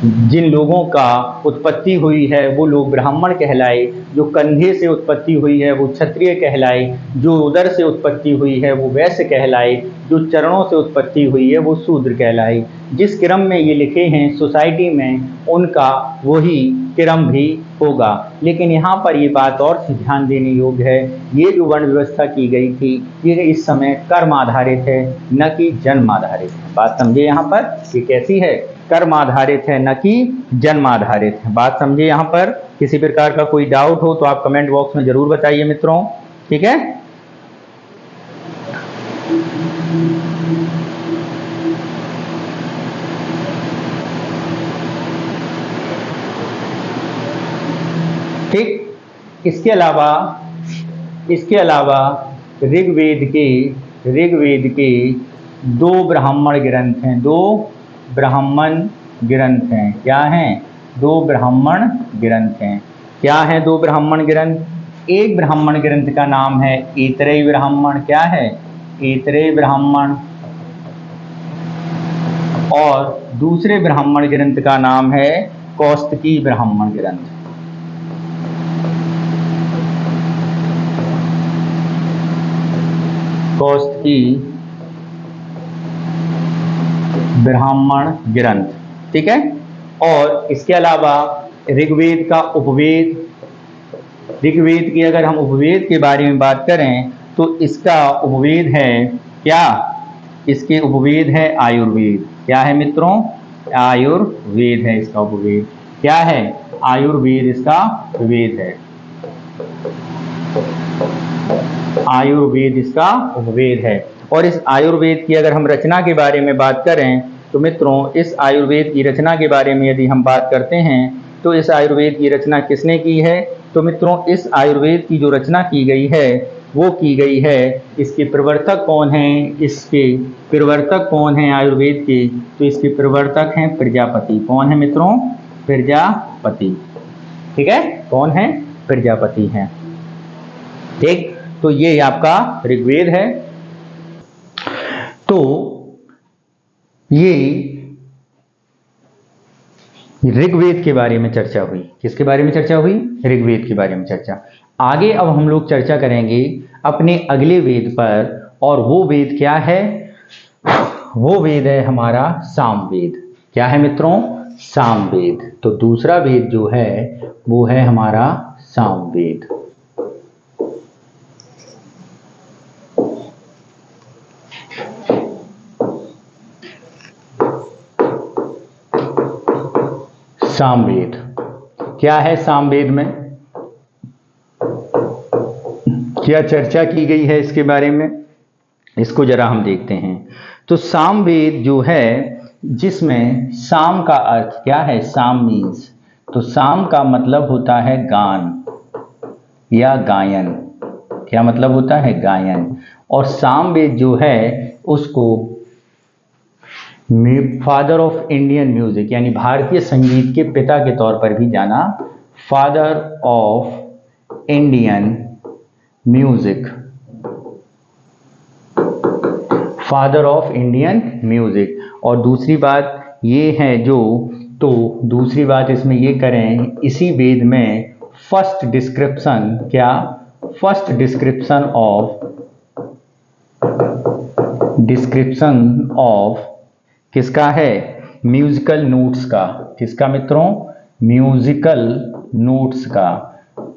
जिन लोगों का उत्पत्ति हुई है वो लोग ब्राह्मण कहलाए, जो कंधे से उत्पत्ति हुई है वो क्षत्रिय कहलाए, जो उदर से उत्पत्ति हुई है वो वैश्य कहलाए, जो चरणों से उत्पत्ति हुई है वो शूद्र कहलाए। जिस क्रम में ये लिखे हैं सोसाइटी में उनका वही क्रम भी होगा। लेकिन यहाँ पर ये बात और सी ध्यान देने योग्य है, ये जो वर्ण व्यवस्था की गई थी ये इस समय कर्म आधारित है, न कि जन्म आधारित है। बात समझे यहाँ पर? ये कैसी है? कर्म आधारित है, न कि जन्म आधारित है। बात समझे यहाँ पर? किसी प्रकार का कोई डाउट हो तो आप कमेंट बॉक्स में जरूर बताइए मित्रों, ठीक है। ठीक, इसके अलावा ऋग्वेद के 2 ब्राह्मण ग्रंथ हैं। 2 ब्राह्मण ग्रंथ हैं। क्या हैं? 2 ब्राह्मण ग्रंथ हैं। क्या है 2 ब्राह्मण ग्रंथ? एक ब्राह्मण ग्रंथ का नाम है ऐतरेय ब्राह्मण। क्या है? ऐतरेय ब्राह्मण। और दूसरे ब्राह्मण ग्रंथ का नाम है कौस्तकी ब्राह्मण ग्रंथ। कौस्तकी ब्राह्मण ग्रंथ, ठीक है। और इसके अलावा ऋग्वेद का उपवेद, ऋग्वेद की अगर हम उपवेद के बारे में बात करें तो इसका उपवेद है क्या? इसके उपवेद है आयुर्वेद। क्या है मित्रों? आयुर्वेद है इसका उपवेद। क्या है? आयुर्वेद इसका वेद है। आयुर्वेद इसका उपवेद है। और इस आयुर्वेद की अगर हम रचना के बारे में बात करें तो मित्रों इस आयुर्वेद की रचना के बारे में यदि हम बात करते हैं तो इस आयुर्वेद की रचना किसने की है? तो मित्रों इस आयुर्वेद की जो रचना की गई है वो की गई है, इसके प्रवर्तक कौन हैं? इसके प्रवर्तक कौन हैं आयुर्वेद के? तो इसके प्रवर्तक हैं प्रजापति। कौन है मित्रों? प्रजापति, ठीक है। कौन है? प्रजापति हैं, ठीक। तो ये आपका ऋग्वेद है। तो ये ऋग्वेद के बारे में चर्चा हुई। किसके बारे में चर्चा हुई? ऋग्वेद के बारे में चर्चा। आगे अब हम लोग चर्चा करेंगे अपने अगले वेद पर, और वो वेद क्या है? वो वेद है हमारा सामवेद। क्या है मित्रों? सामवेद। तो दूसरा वेद जो है वो है हमारा सामवेद। सामवेद क्या है? सामवेद में क्या चर्चा की गई है इसके बारे में, इसको जरा हम देखते हैं। तो सामवेद जो है जिसमें साम का अर्थ क्या है? साम मीन्स, तो साम का मतलब होता है गान या गायन। क्या मतलब होता है? गायन। और सामवेद जो है उसको फादर ऑफ इंडियन म्यूजिक यानी भारतीय संगीत के पिता के तौर पर भी जाना, father of Indian music, father of Indian music. और दूसरी बात ये है जो, तो दूसरी बात इसमें ये करें, इसी वेद में फर्स्ट डिस्क्रिप्शन, क्या? फर्स्ट डिस्क्रिप्शन ऑफ किसका है? म्यूजिकल नोट्स का। किसका मित्रों? म्यूजिकल नोट्स का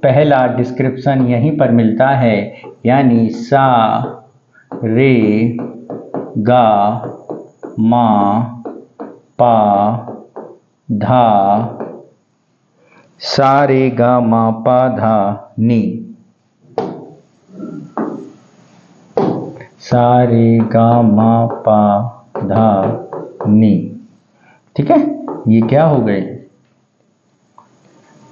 पहला डिस्क्रिप्शन यहीं पर मिलता है, यानी सा रे गा मा पा धा, सा रे गा मा पा धा नी। सा रे गा मा पा धा नी। ठीक है, ये क्या हो गए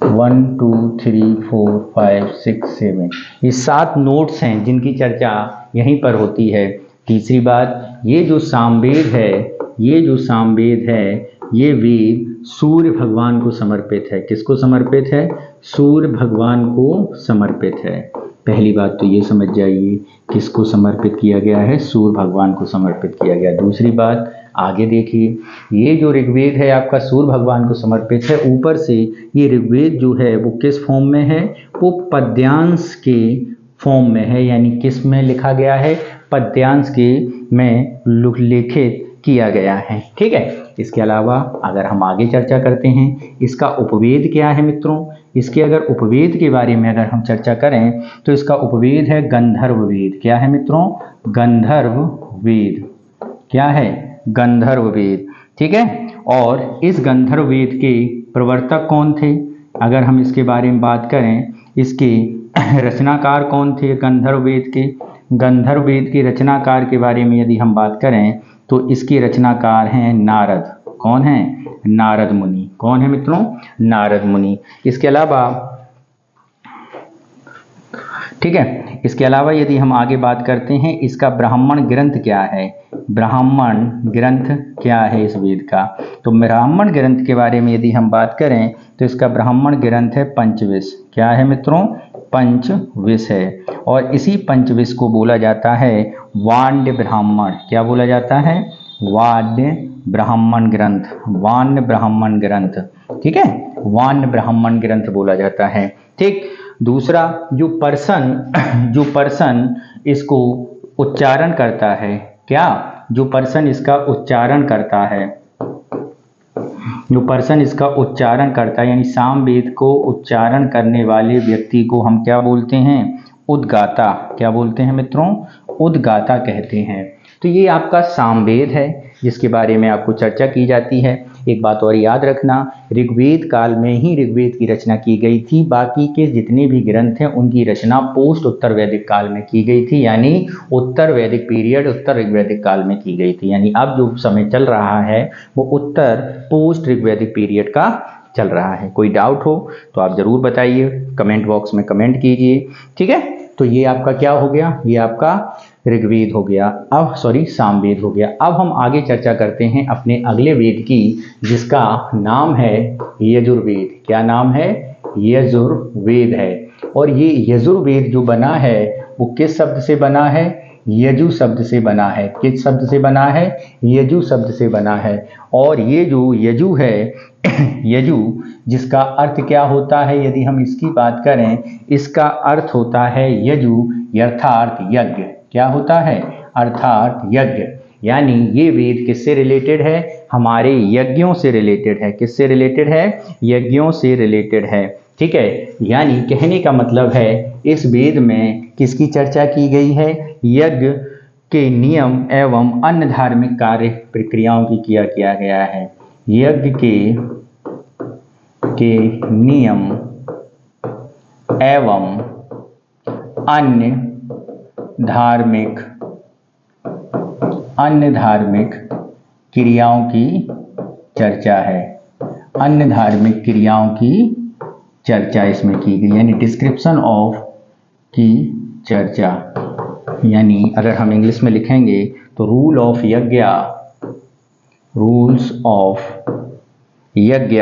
1 2 3 4 5 6 7, ये 7 नोट्स हैं जिनकी चर्चा यहीं पर होती है। तीसरी बात, ये जो सामवेद है, ये जो सामवेद है, ये वेद सूर्य भगवान को समर्पित है। किसको समर्पित है? सूर्य भगवान को समर्पित है। पहली बात तो ये समझ जाइए, किसको समर्पित किया गया है? सूर्य भगवान को समर्पित किया गया। दूसरी बात, आगे देखिए, ये जो ऋग्वेद है आपका सूर्य भगवान को समर्पित है। ऊपर से ये ऋग्वेद जो है वो किस फॉर्म में है? वो पद्यांश के फॉर्म में है, यानी किस में लिखा गया है? पद्यांश के में लिखित किया गया है। ठीक है, इसके अलावा अगर हम आगे चर्चा करते हैं, इसका उपवेद क्या है मित्रों? इसके अगर उपवेद के बारे में अगर हम चर्चा करें तो इसका उपवेद है गंधर्व वेद। क्या है मित्रों? गंधर्व वेद। क्या है? गंधर्व वेद। ठीक है, और इस गंधर्व वेद के प्रवर्तक कौन थे? अगर हम इसके बारे में बात करें, इसके रचनाकार कौन थे गंधर्व वेद के? गंधर्व वेद के रचनाकार के बारे में यदि हम बात करें तो इसके रचनाकार हैं नारद। कौन है? नारद मुनि। कौन है मित्रों? नारद मुनि। इसके अलावा, ठीक है, इसके अलावा यदि हम आगे बात करते हैं, इसका ब्राह्मण ग्रंथ क्या है? ब्राह्मण ग्रंथ क्या है इस वेद का? तो ब्राह्मण ग्रंथ के बारे में यदि हम बात करें तो इसका ब्राह्मण ग्रंथ है पंचविश। क्या है मित्रों? पंचविश है। और इसी पंचविश को बोला जाता है वाण्य ब्राह्मण। क्या बोला जाता है? वाण्य ब्राह्मण ग्रंथ। वाण्य ब्राह्मण ग्रंथ। ठीक है, वाण्य ब्राह्मण ग्रंथ बोला जाता है। ठीक, दूसरा, जो पर्सन इसको उच्चारण करता है, क्या? जो पर्सन इसका उच्चारण करता है, जो पर्सन इसका उच्चारण करता है, यानी सामवेद को उच्चारण करने वाले व्यक्ति को हम क्या बोलते हैं? उद्गाता। क्या बोलते हैं मित्रों? उद्गाता कहते हैं। तो ये आपका सामवेद है जिसके बारे में आपको चर्चा की जाती है। एक बात और याद रखना, ऋग्वेद काल में ही ऋग्वेद की रचना की गई थी। बाकी के जितने भी ग्रंथ हैं उनकी रचना पोस्ट उत्तर वैदिक काल में की गई थी, यानी उत्तर वैदिक पीरियड, उत्तर ऋग्वैदिक काल में की गई थी। यानी अब जो समय चल रहा है वो उत्तर पोस्ट ऋग्वैदिक पीरियड का चल रहा है। कोई डाउट हो तो आप जरूर बताइए, कमेंट बॉक्स में कमेंट कीजिए। ठीक है, तो ये आपका क्या हो गया? ये आपका ऋग्वेद हो गया। अब सामवेद हो गया। अब हम आगे चर्चा करते हैं अपने अगले वेद की, जिसका नाम है यजुर्वेद। क्या नाम है? यजुर्वेद है। और ये यजुर्वेद जो बना है वो किस शब्द से बना है? यजु शब्द से बना है। किस शब्द से बना है? यजु शब्द से बना है। और ये जो यजु है, यजु जिसका अर्थ क्या होता है? यदि हम इसकी बात करें, इसका अर्थ होता है यजु अर्थात यज्ञ। क्या होता है? अर्थात यज्ञ। यानी ये वेद किससे रिलेटेड है? हमारे यज्ञों से रिलेटेड है। किससे रिलेटेड है? यज्ञों से रिलेटेड है। ठीक है, यानी कहने का मतलब है इस वेद में किसकी चर्चा की गई है? यज्ञ के नियम एवं अन्य धार्मिक कार्य प्रक्रियाओं की किया गया है। यज्ञ के नियम एवं अन्य धार्मिक क्रियाओं की चर्चा है। अन्य धार्मिक क्रियाओं की चर्चा इसमें की गई, यानी डिस्क्रिप्शन ऑफ की चर्चा। यानी अगर हम इंग्लिश में लिखेंगे तो रूल्स ऑफ यज्ञ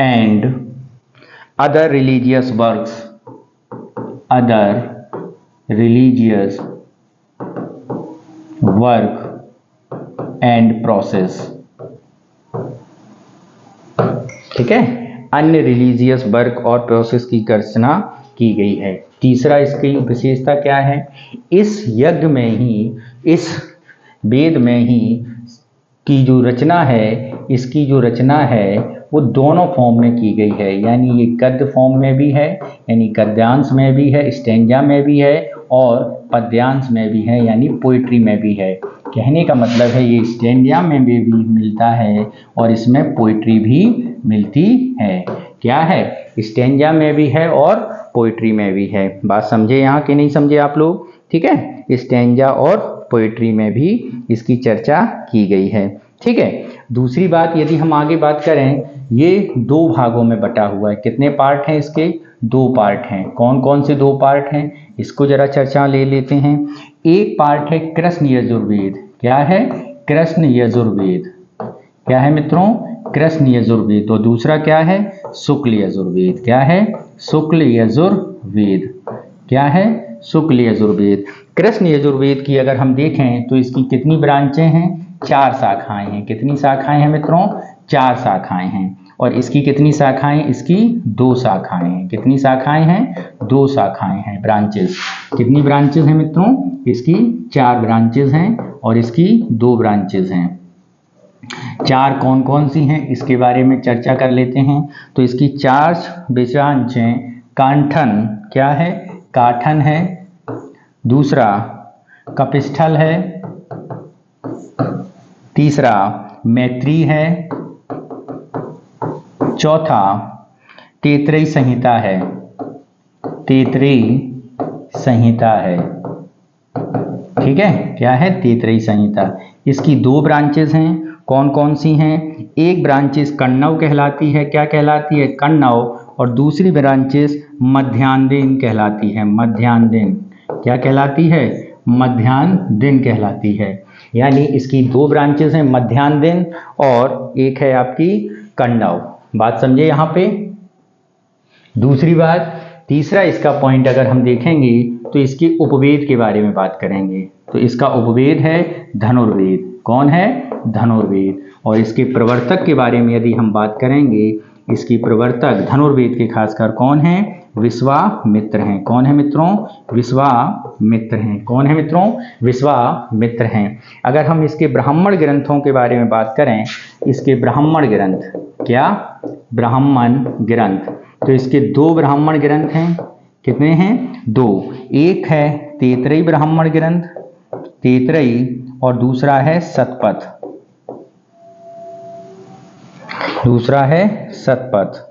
and other religious work and process। ठीक है, अन्य रिलीजियस वर्क और प्रोसेस की रचना की गई है। तीसरा, इसकी विशेषता क्या है? इस यज्ञ में ही, इस वेद में ही की जो रचना है, इसकी जो रचना है वो दोनों फॉर्म में की गई है। यानी ये गद्य फॉर्म में भी है, यानी गद्यांश में भी है, स्टैंजा में भी है, और पद्यांश में भी है, यानी पोइट्री में भी है। कहने का मतलब है ये स्टैंजा में भी मिलता है और इसमें पोइट्री भी मिलती है। क्या है? स्टैंजा में भी है और पोइट्री में भी है। बात समझे यहाँ कि नहीं समझे आप लोग? ठीक है, स्टैंजा और पोइट्री में भी इसकी चर्चा की गई है। ठीक है, दूसरी बात यदि हम आगे बात करें, ये दो भागों में बटा हुआ है। कितने पार्ट हैं इसके? दो पार्ट हैं। कौन कौन से दो पार्ट हैं, इसको जरा चर्चा ले लेते हैं। एक पार्ट है कृष्ण यजुर्वेद। क्या है? कृष्ण यजुर्वेद। क्या है मित्रों? कृष्ण यजुर्वेद। तो दूसरा क्या है? शुक्ल यजुर्वेद। क्या है? शुक्ल यजुर्वेद। क्या है? शुक्ल यजुर्वेद। कृष्ण यजुर्वेद की अगर हम देखें तो इसकी कितनी ब्रांचें हैं? 4 शाखाएं हैं। कितनी शाखाएं हैं मित्रों? 4 शाखाएं हैं। और इसकी कितनी शाखाएं? इसकी 2 शाखाएं हैं। कितनी शाखाएं हैं? 2 शाखाएं हैं, ब्रांचेस। कितनी ब्रांचेस हैं मित्रों? इसकी 4 ब्रांचेस हैं और इसकी 2 ब्रांचेस हैं। 4 कौन कौन सी हैं इसके बारे में चर्चा कर लेते हैं। तो इसकी 4 ब्रांचें कांठन। क्या है? काठन है। दूसरा कपिस्थल है। तीसरा मैत्री है। चौथा तैतरेयी संहिता है। तैतरेयी संहिता है। ठीक है, क्या है? तैतरेयी संहिता। इसकी 2 ब्रांचेस हैं। कौन कौन सी हैं? एक ब्रांचेस कण्णव कहलाती है। क्या कहलाती है? कण्णव। और दूसरी ब्रांचेस मध्यान्दिन कहलाती है। मध्यान्दिन। क्या कहलाती है? मध्यान्दिन कहलाती है। यानी इसकी 2 ब्रांचेस हैं, मध्यान्दिन और एक है आपकी कण्णव। बात समझे यहाँ पे? दूसरी बात, तीसरा इसका पॉइंट अगर हम देखेंगे तो इसके उपवेद के बारे में बात करेंगे। तो इसका उपवेद है धनुर्वेद। कौन है? धनुर्वेद। और इसके प्रवर्तक के बारे में यदि हम बात करेंगे, इसकी प्रवर्तक धनुर्वेद के खासकर कौन है? विश्वामित्र हैं। कौन है मित्रों? विश्वामित्र हैं। कौन है मित्रों? विश्वामित्र हैं। अगर हम इसके ब्राह्मण ग्रंथों के बारे में बात करें, इसके ब्राह्मण ग्रंथ, क्या? ब्राह्मण ग्रंथ। तो इसके 2 ब्राह्मण ग्रंथ हैं। कितने हैं? 2। एक है तैतरेयी ब्राह्मण ग्रंथ, तैतरेयी, और दूसरा है शतपथ। दूसरा है शतपथ।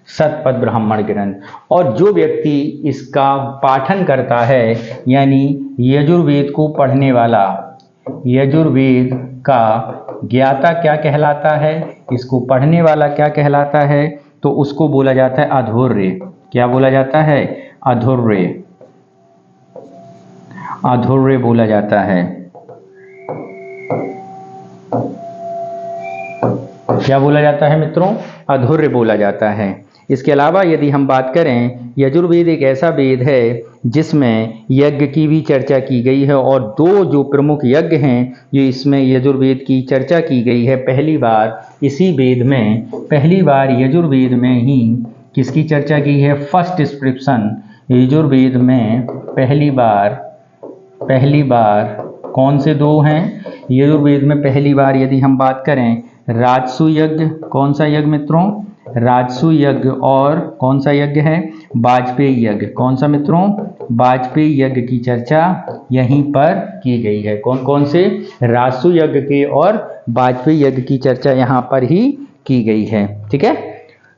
शतपथ ब्राह्मण ग्रंथ। और जो व्यक्ति इसका पाठन करता है, यानी यजुर्वेद को पढ़ने वाला, यजुर्वेद का ज्ञाता क्या कहलाता है? इसको पढ़ने वाला क्या कहलाता है? तो उसको बोला जाता है अधुर्य। क्या बोला जाता है? अधुर्य। अधुर्य बोला जाता है। क्या बोला जाता है मित्रों? अधुर्य बोला जाता है। इसके अलावा यदि हम बात करें, यजुर्वेद एक ऐसा वेद है जिसमें यज्ञ की भी चर्चा की गई है। और 2 जो प्रमुख यज्ञ हैं जो इसमें यजुर्वेद की चर्चा की गई है, पहली बार इसी वेद में, पहली बार यजुर्वेद में ही किसकी चर्चा की है? फर्स्ट डिस्क्रिप्शन यजुर्वेद में पहली बार कौन से 2 हैं? यजुर्वेद में पहली बार यदि हम बात करें, राजसु यज्ञ। कौन सा यज्ञ मित्रों? राजसु यज्ञ। और कौन सा यज्ञ है? वाजपेयी यज्ञ। कौन सा मित्रों? वाजपेयी यज्ञ की चर्चा यहीं पर की गई है। कौन कौन से? राजसु यज्ञ के और वाजपेयी यज्ञ की चर्चा यहाँ पर ही की गई है। ठीक है,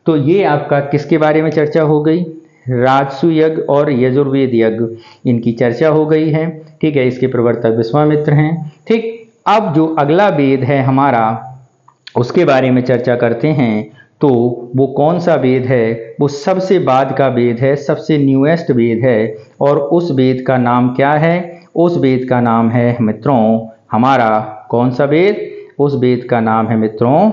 तो ये आपका किसके बारे में चर्चा हो गई? राजसु यज्ञ और यजुर्वेद यज्ञ, इनकी चर्चा हो गई है। ठीक है, इसके प्रवर्तक विश्वामित्र हैं। ठीक, अब जो अगला वेद है हमारा, उसके बारे में चर्चा करते हैं। तो वो कौन सा वेद है? वो सबसे बाद का वेद है, सबसे न्यूएस्ट वेद है। और उस वेद का नाम क्या है? उस वेद का नाम है मित्रों हमारा, कौन सा वेद? उस वेद का नाम है मित्रों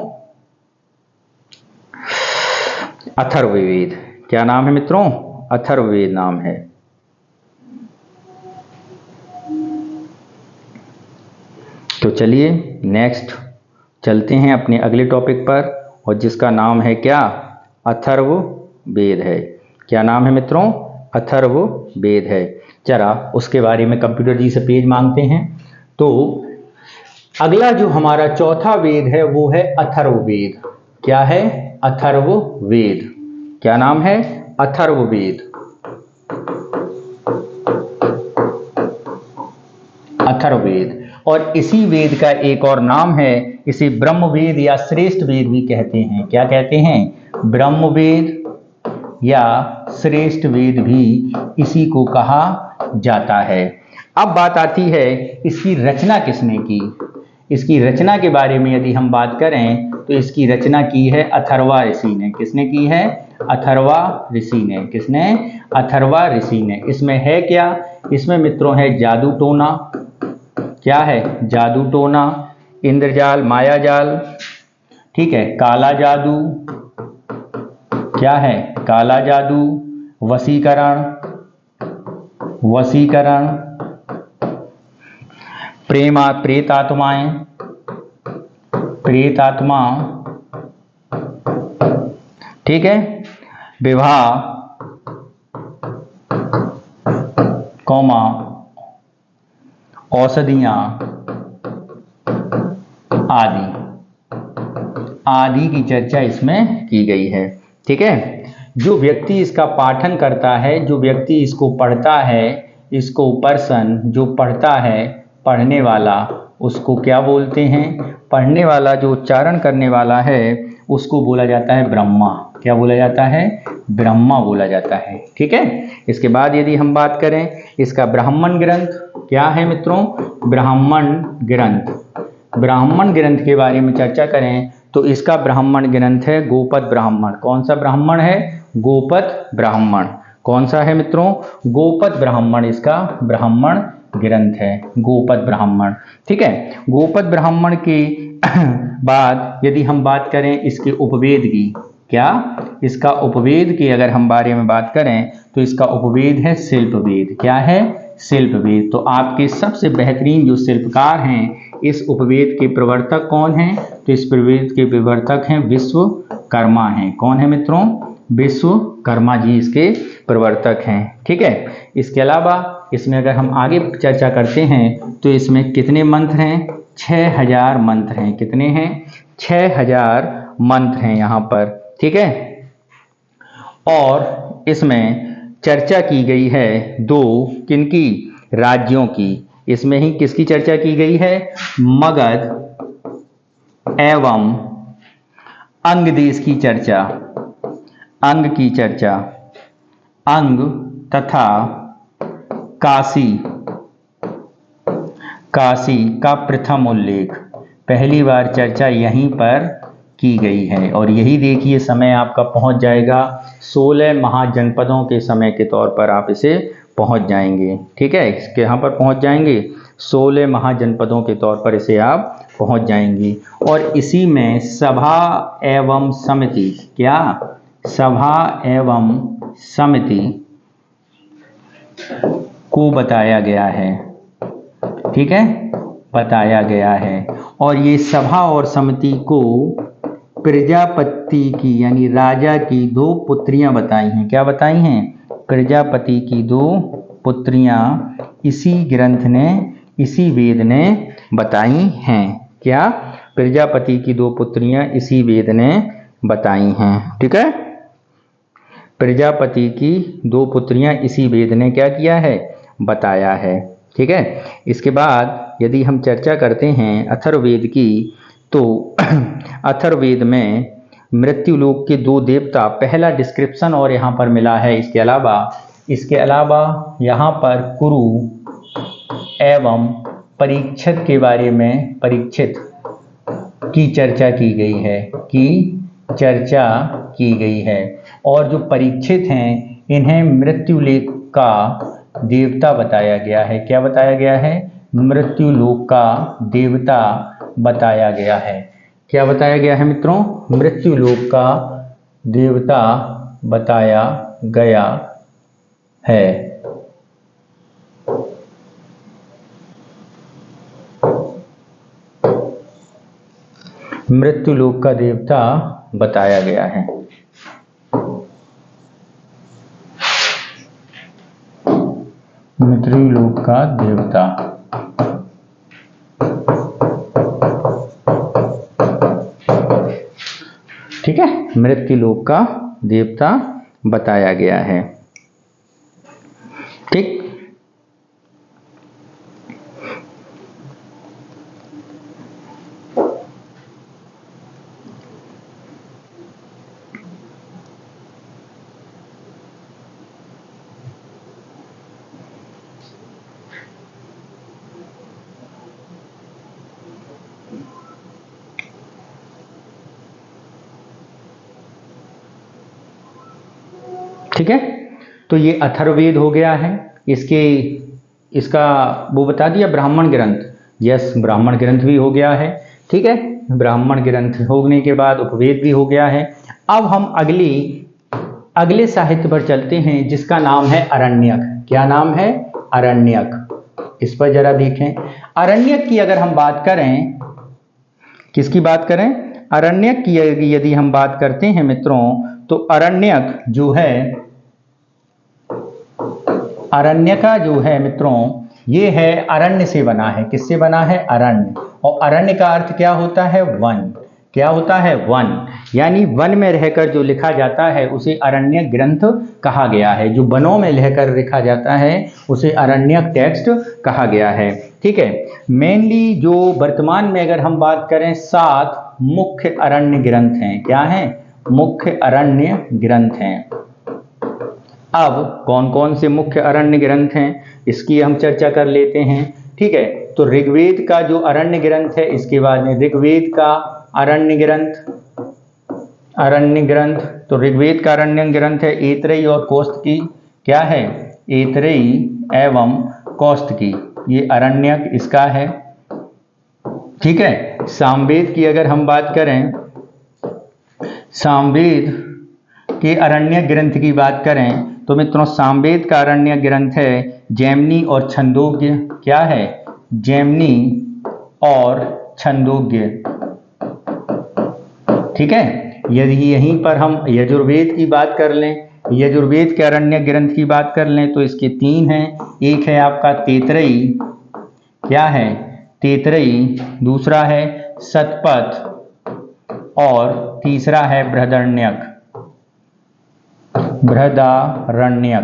अथर्ववेद। क्या नाम है मित्रों? अथर्ववेद नाम है। तो चलिए नेक्स्ट चलते हैं अपने अगले टॉपिक पर, और जिसका नाम है क्या? अथर्ववेद है। क्या नाम है मित्रों? अथर्ववेद है। जरा उसके बारे में कंप्यूटर जी से पेज मांगते हैं। तो अगला जो हमारा चौथा वेद है वो है अथर्ववेद। क्या है? अथर्ववेद। क्या नाम है? अथर्ववेद। अथर्ववेद। और इसी वेद का एक और नाम है, इसे ब्रह्मवेद या श्रेष्ठ वेद भी कहते हैं। क्या कहते हैं? ब्रह्मवेद या श्रेष्ठ वेद भी इसी को कहा जाता है। अब बात आती है इसकी रचना किसने की। इसकी रचना के बारे में यदि हम बात करें तो इसकी रचना की है अथर्वा ऋषि ने। किसने की है? अथर्वा ऋषि ने। किसने? अथर्वा ऋषि ने। इसमें है क्या? इसमें मित्रों है जादू टोना। क्या है? जादू टोना, इंद्रजाल, मायाजाल, ठीक है, काला जादू। क्या है? काला जादू, वशीकरण, वशीकरण, प्रेतात्माएं, प्रेतात्मा, ठीक है, विवाह, कौमा, औषधियां आदि, आदि की चर्चा इसमें की गई है। ठीक है, जो व्यक्ति इसका पाठन करता है, जो व्यक्ति इसको पढ़ता है, इसको पर्सन जो पढ़ता है, पढ़ने वाला, उसको क्या बोलते हैं? पढ़ने वाला, जो उच्चारण करने वाला है, उसको बोला जाता है ब्रह्मा। क्या बोला जाता है? ब्रह्मा बोला जाता है। ठीक है, इसके बाद यदि हम बात करें इसका ब्राह्मण ग्रंथ, क्या है मित्रों? ब्राह्मण ग्रंथ। ब्राह्मण ग्रंथ के बारे में चर्चा करें तो इसका ब्राह्मण ग्रंथ है गोपद ब्राह्मण। कौन सा ब्राह्मण है? गोपद ब्राह्मण। कौन सा है मित्रों? गोपद ब्राह्मण इसका ब्राह्मण ग्रंथ है, गोपद ब्राह्मण। ठीक है, गोपद ब्राह्मण के बाद यदि हम बात करें इसके उपवेद की, क्या? इसका उपवेद की अगर हम बारे में बात करें तो इसका उपवेद है शिल्प वेद। क्या है? शिल्प वेद। तो आपके सबसे बेहतरीन जो शिल्पकार हैं, इस उपवेद के प्रवर्तक कौन हैं? तो इस उपवेद के प्रवर्तक हैं विश्वकर्मा हैं। कौन है मित्रों? विश्वकर्मा जी इसके प्रवर्तक हैं। ठीक है, इसके अलावा इसमें अगर हम आगे चर्चा करते हैं तो इसमें कितने मंत्र हैं? 6000 मंत्र हैं। कितने हैं? 6000 मंत्र हैं यहाँ पर। ठीक है, और इसमें चर्चा की गई है दो किनकी? राज्यों की। इसमें ही किसकी चर्चा की गई है? मगध एवं अंग देश की चर्चा, अंग की चर्चा, अंग तथा काशी, काशी का प्रथम उल्लेख, पहली बार चर्चा यहीं पर की गई है। और यही देखिए समय आपका पहुंच जाएगा 16 महाजनपदों के समय के तौर पर आप इसे पहुंच जाएंगे। ठीक है, इसके यहाँ पर पहुंच जाएंगे 16 महाजनपदों के तौर पर इसे आप पहुंच जाएंगे। और इसी में सभा एवं समिति, क्या? सभा एवं समिति को बताया गया है। ठीक है, बताया गया है। और ये सभा और समिति को प्रजापति की यानी राजा की 2 पुत्रियां बताई हैं। क्या बताई हैं? प्रजापति की 2 पुत्रियां इसी ग्रंथ ने, इसी वेद ने बताई हैं। क्या? प्रजापति की 2 पुत्रियां इसी वेद ने बताई हैं। ठीक है, प्रजापति की 2 पुत्रियां इसी वेद ने क्या किया है? बताया है। ठीक है, इसके बाद यदि हम चर्चा करते हैं अथर्ववेद की, तो अथर्ववेद में मृत्युलोक के 2 देवता, पहला डिस्क्रिप्शन और यहाँ पर मिला है। इसके अलावा यहाँ पर कुरु एवं परीक्षित के बारे में, परीक्षित की चर्चा की गई है, की चर्चा की गई है। और जो परीक्षित हैं इन्हें मृत्युलोक का देवता बताया गया है। क्या बताया गया है? मृत्युलोक का देवता बताया गया है। क्या बताया गया है मित्रों? मृत्युलोक का देवता बताया गया है। मृत्युलोक का देवता बताया गया है। मृत्युलोक का देवता, ठीक है, मृत्युलोक का देवता बताया गया है। ठीक, ठीक है, तो ये अथर्ववेद हो गया है। इसका वो बता दिया ब्राह्मण ग्रंथ, यस ब्राह्मण ग्रंथ भी हो गया है। ठीक है, ब्राह्मण ग्रंथ होने के बाद उपवेद भी हो गया है। अब हम अगले साहित्य पर चलते हैं जिसका नाम है अरण्यक। क्या नाम है? अरण्यक। इस पर जरा देखें। अरण्यक की अगर हम बात करें, किसकी बात करें? अरण्यक की यदि हम बात करते हैं मित्रों, तो अरण्यक जो है, अरण्यका जो है मित्रों, ये है अरण्य से बना है। किससे बना है? अरण्य। और अरण्य का अर्थ क्या होता है? वन। क्या होता है? वन। यानी वन में रहकर जो लिखा जाता है उसे अरण्यक ग्रंथ कहा गया है। जो वनों में रहकर लिखा जाता है उसे अरण्यक टेक्स्ट कहा गया है। ठीक है, मेनली जो वर्तमान में अगर हम बात करें 7 मुख्य अरण्य ग्रंथ हैं। क्या हैं? मुख्य अरण्य ग्रंथ हैं। अब कौन कौन से मुख्य अरण्य ग्रंथ हैं इसकी हम चर्चा कर लेते हैं। ठीक है, तो ऋग्वेद का जो अरण्य ग्रंथ है, इसके बाद में ऋग्वेद का अरण्य ग्रंथ, तो ऋग्वेद का अरण्य ग्रंथ है ऐतरेय और कौस्तुकी। क्या है? ऐतरेय एवं कौस्तुकी, ये अरण्यक इसका है। ठीक है, सामवेद की अगर हम बात करें, सामवेद के अरण्य ग्रंथ की बात करें तो मित्रों सामवेद का अरण्य ग्रंथ है जैमिनी और छंदोग्य। क्या है? जैमिनी और छंदोग्य। ठीक है, यदि यहीं पर हम यजुर्वेद की बात कर लें, यजुर्वेद के अरण्य ग्रंथ की बात कर लें तो इसके 3 हैं। एक है आपका तैतरेयी। क्या है? तैतरेयी। दूसरा है शतपथ और तीसरा है बृहदारण्यक। बृहदारण्यक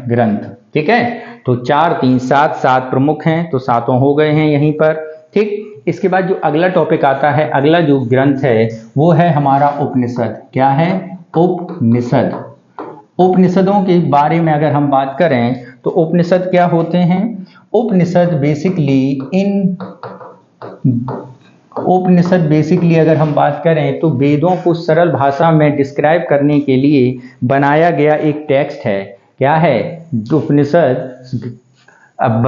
ग्रंथ। ठीक है, तो 4 3 7 7 प्रमुख हैं, तो 7 हो गए हैं यहीं पर। ठीक, इसके बाद जो अगला टॉपिक आता है, अगला जो ग्रंथ है वो है हमारा उपनिषद। क्या है? उपनिषद। उपनिषदों के बारे में अगर हम बात करें तो उपनिषद क्या होते हैं? उपनिषद बेसिकली अगर हम बात करें तो वेदों को सरल भाषा में डिस्क्राइब करने के लिए बनाया गया एक टेक्स्ट है। क्या है? उपनिषद। अब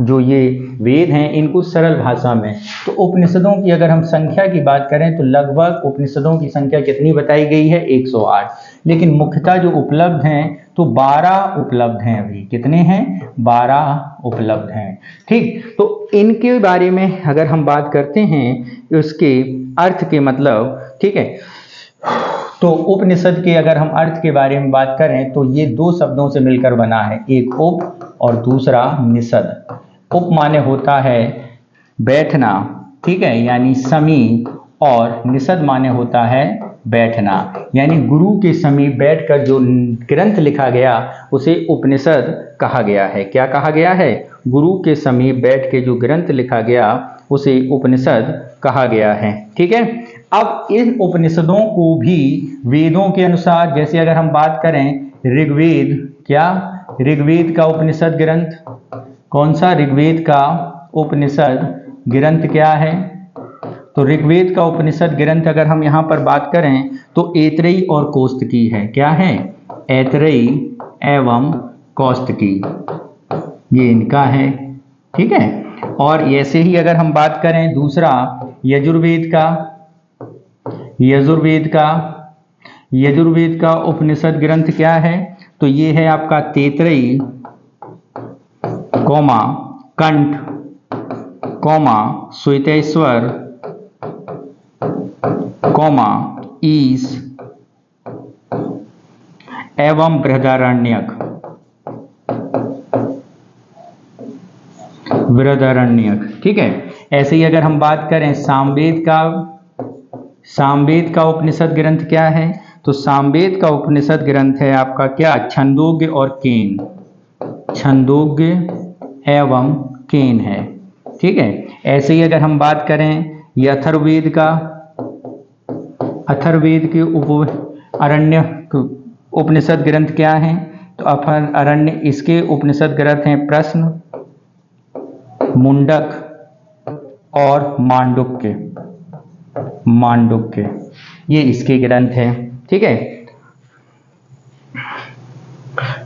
जो ये वेद हैं इनको सरल भाषा में, तो उपनिषदों की अगर हम संख्या की बात करें तो लगभग उपनिषदों की संख्या कितनी बताई गई है? 108। लेकिन मुख्यतः जो उपलब्ध हैं तो 12 उपलब्ध हैं। अभी कितने हैं? 12 उपलब्ध हैं। ठीक, तो इनके बारे में अगर हम बात करते हैं उसके अर्थ के मतलब, ठीक है, तो उपनिषद के अगर हम अर्थ के बारे में बात करें तो ये 2 शब्दों से मिलकर बना है, एक उप और दूसरा निषद। उप माने होता है बैठना, ठीक है, यानी समीप, और निषद माने होता है बैठना, यानी गुरु के समीप बैठकर जो ग्रंथ लिखा गया उसे उपनिषद कहा गया है। क्या कहा गया है? गुरु के समीप बैठ के जो ग्रंथ लिखा गया उसे उपनिषद कहा गया है। ठीक है, अब इन उपनिषदों को भी वेदों के अनुसार, जैसे अगर हम बात करें ऋग्वेद, क्या ऋग्वेद का उपनिषद ग्रंथ कौन सा? ऋग्वेद का उपनिषद ग्रंथ क्या है? तो ऋग्वेद का उपनिषद ग्रंथ अगर हम यहाँ पर बात करें तो ऐतरेयी और कौस्तुकी है। क्या है? ऐतरेयी एवं कौस्तुकी, ये इनका है। ठीक है, और ऐसे ही अगर हम बात करें दूसरा यजुर्वेद का उपनिषद ग्रंथ क्या है? तो ये है आपका तैतरेयी, कंठ, श्वेतेश्वर, ईश एवं बृहदारण्यक। ठीक है, ऐसे ही अगर हम बात करें सामवेद का उपनिषद ग्रंथ क्या है? तो सामवेद का उपनिषद ग्रंथ है आपका क्या? छंदोग्य और केन, छंदोग्य एवं केन है। ठीक है, ऐसे ही अगर हम बात करें ये अथर्ववेद के अरण्य उपनिषद ग्रंथ क्या हैं? तो अरण्य, इसके उपनिषद ग्रंथ हैं प्रश्न, मुंडक और मांडुक्य, ये इसके ग्रंथ हैं। ठीक है,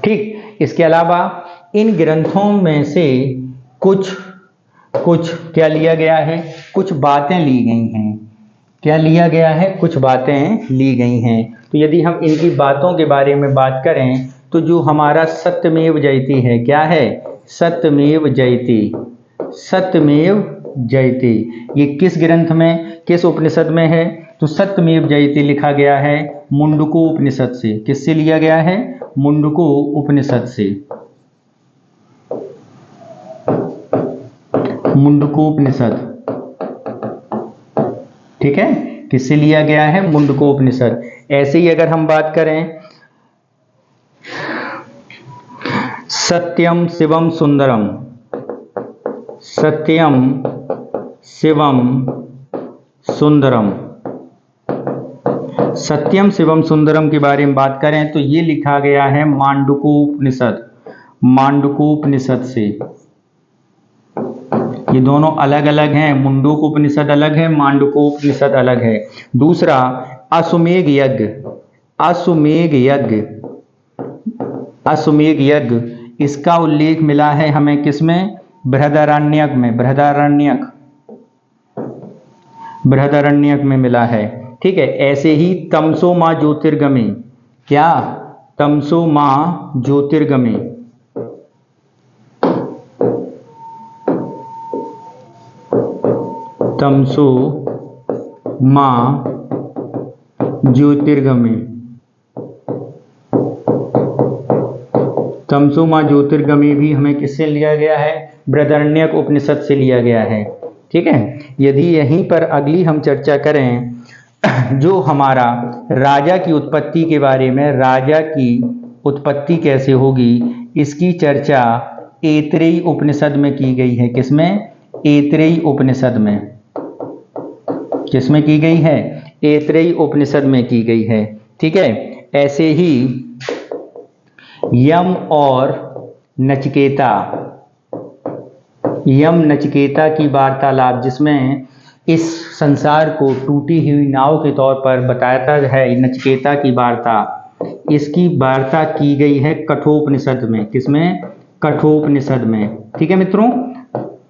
ठीक। इसके अलावा इन ग्रंथों में से कुछ क्या लिया गया है, कुछ बातें ली गई हैं। क्या लिया गया है, कुछ बातें ली गई हैं। तो यदि हम इनकी बातों के बारे में बात करें तो जो हमारा सत्यमेव जयते है, क्या है, सत्यमेव जयते, सत्यमेव जयते, ये किस ग्रंथ में, किस उपनिषद में है, तो सत्यमेव जयते लिखा गया है मुंडको उपनिषद से। किससे लिया गया है, मुंडको उपनिषद से, मुंडको उपनिषद, ठीक है, किससे लिया गया है, मुंडको उपनिषद। ऐसे ही अगर हम बात करें सत्यम शिवम सुंदरम, सत्यम शिवम सुंदरम, सत्यम शिवम सुंदरम के बारे में बात करें तो ये लिखा गया है मांडुक्य उपनिषद, मांडुक्य उपनिषद से। ये दोनों अलग अलग हैं, मुंडुक्य उपनिषद अलग है, मांडुक्य उपनिषद अलग है। दूसरा अश्वमेध यज्ञ, अश्वमेध यज्ञ, अश्वमेध यज्ञ, इसका उल्लेख मिला है हमें किसमें, बृहदारण्यक में, बृहदारण्यक, बृहदारण्यक में मिला है, ठीक है। ऐसे ही तमसो मां ज्योतिर्गमे, क्या, तमसो मां ज्योतिर्गमे, तमसो मां ज्योतिर्गमे, तमसो मां ज्योतिर्गमे भी हमें किससे लिया गया है, बृहदारण्यक उपनिषद से लिया गया है, ठीक है। यदि यहीं पर अगली हम चर्चा करें जो हमारा राजा की उत्पत्ति के बारे में, राजा की उत्पत्ति कैसे होगी, इसकी चर्चा ऐतरेयी उपनिषद में की गई है। किसमें, ऐतरेयी उपनिषद में, किसमें की गई है, ऐतरेयी उपनिषद में की गई है, ठीक है। ऐसे ही यम और नचिकेता, यम नचिकेता की वार्तालाप, जिसमें इस संसार को टूटी हुई नाव के तौर पर बताता है नचिकेता की वार्ता, इसकी वार्ता की गई है कठोपनिषद में। किसमें, कठोपनिषद में, ठीक है मित्रों,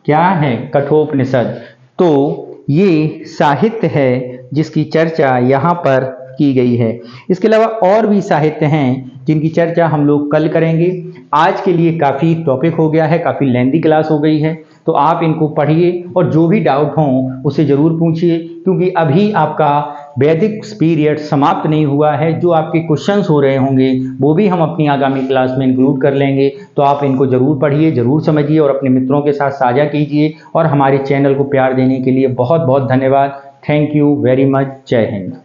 क्या है, कठोपनिषद। तो ये साहित्य है जिसकी चर्चा यहाँ पर की गई है। इसके अलावा और भी साहित्य हैं जिनकी चर्चा हम लोग कल करेंगे। आज के लिए काफ़ी टॉपिक हो गया है, काफ़ी लेंदी क्लास हो गई है, तो आप इनको पढ़िए और जो भी डाउट हों उसे ज़रूर पूछिए, क्योंकि अभी आपका वैदिक पीरियड समाप्त नहीं हुआ है। जो आपके क्वेश्चंस हो रहे होंगे वो भी हम अपनी आगामी क्लास में इंक्लूड कर लेंगे, तो आप इनको ज़रूर पढ़िए, ज़रूर समझिए और अपने मित्रों के साथ साझा कीजिए। और हमारे चैनल को प्यार देने के लिए बहुत बहुत धन्यवाद। Thank you very much. जय हिंद।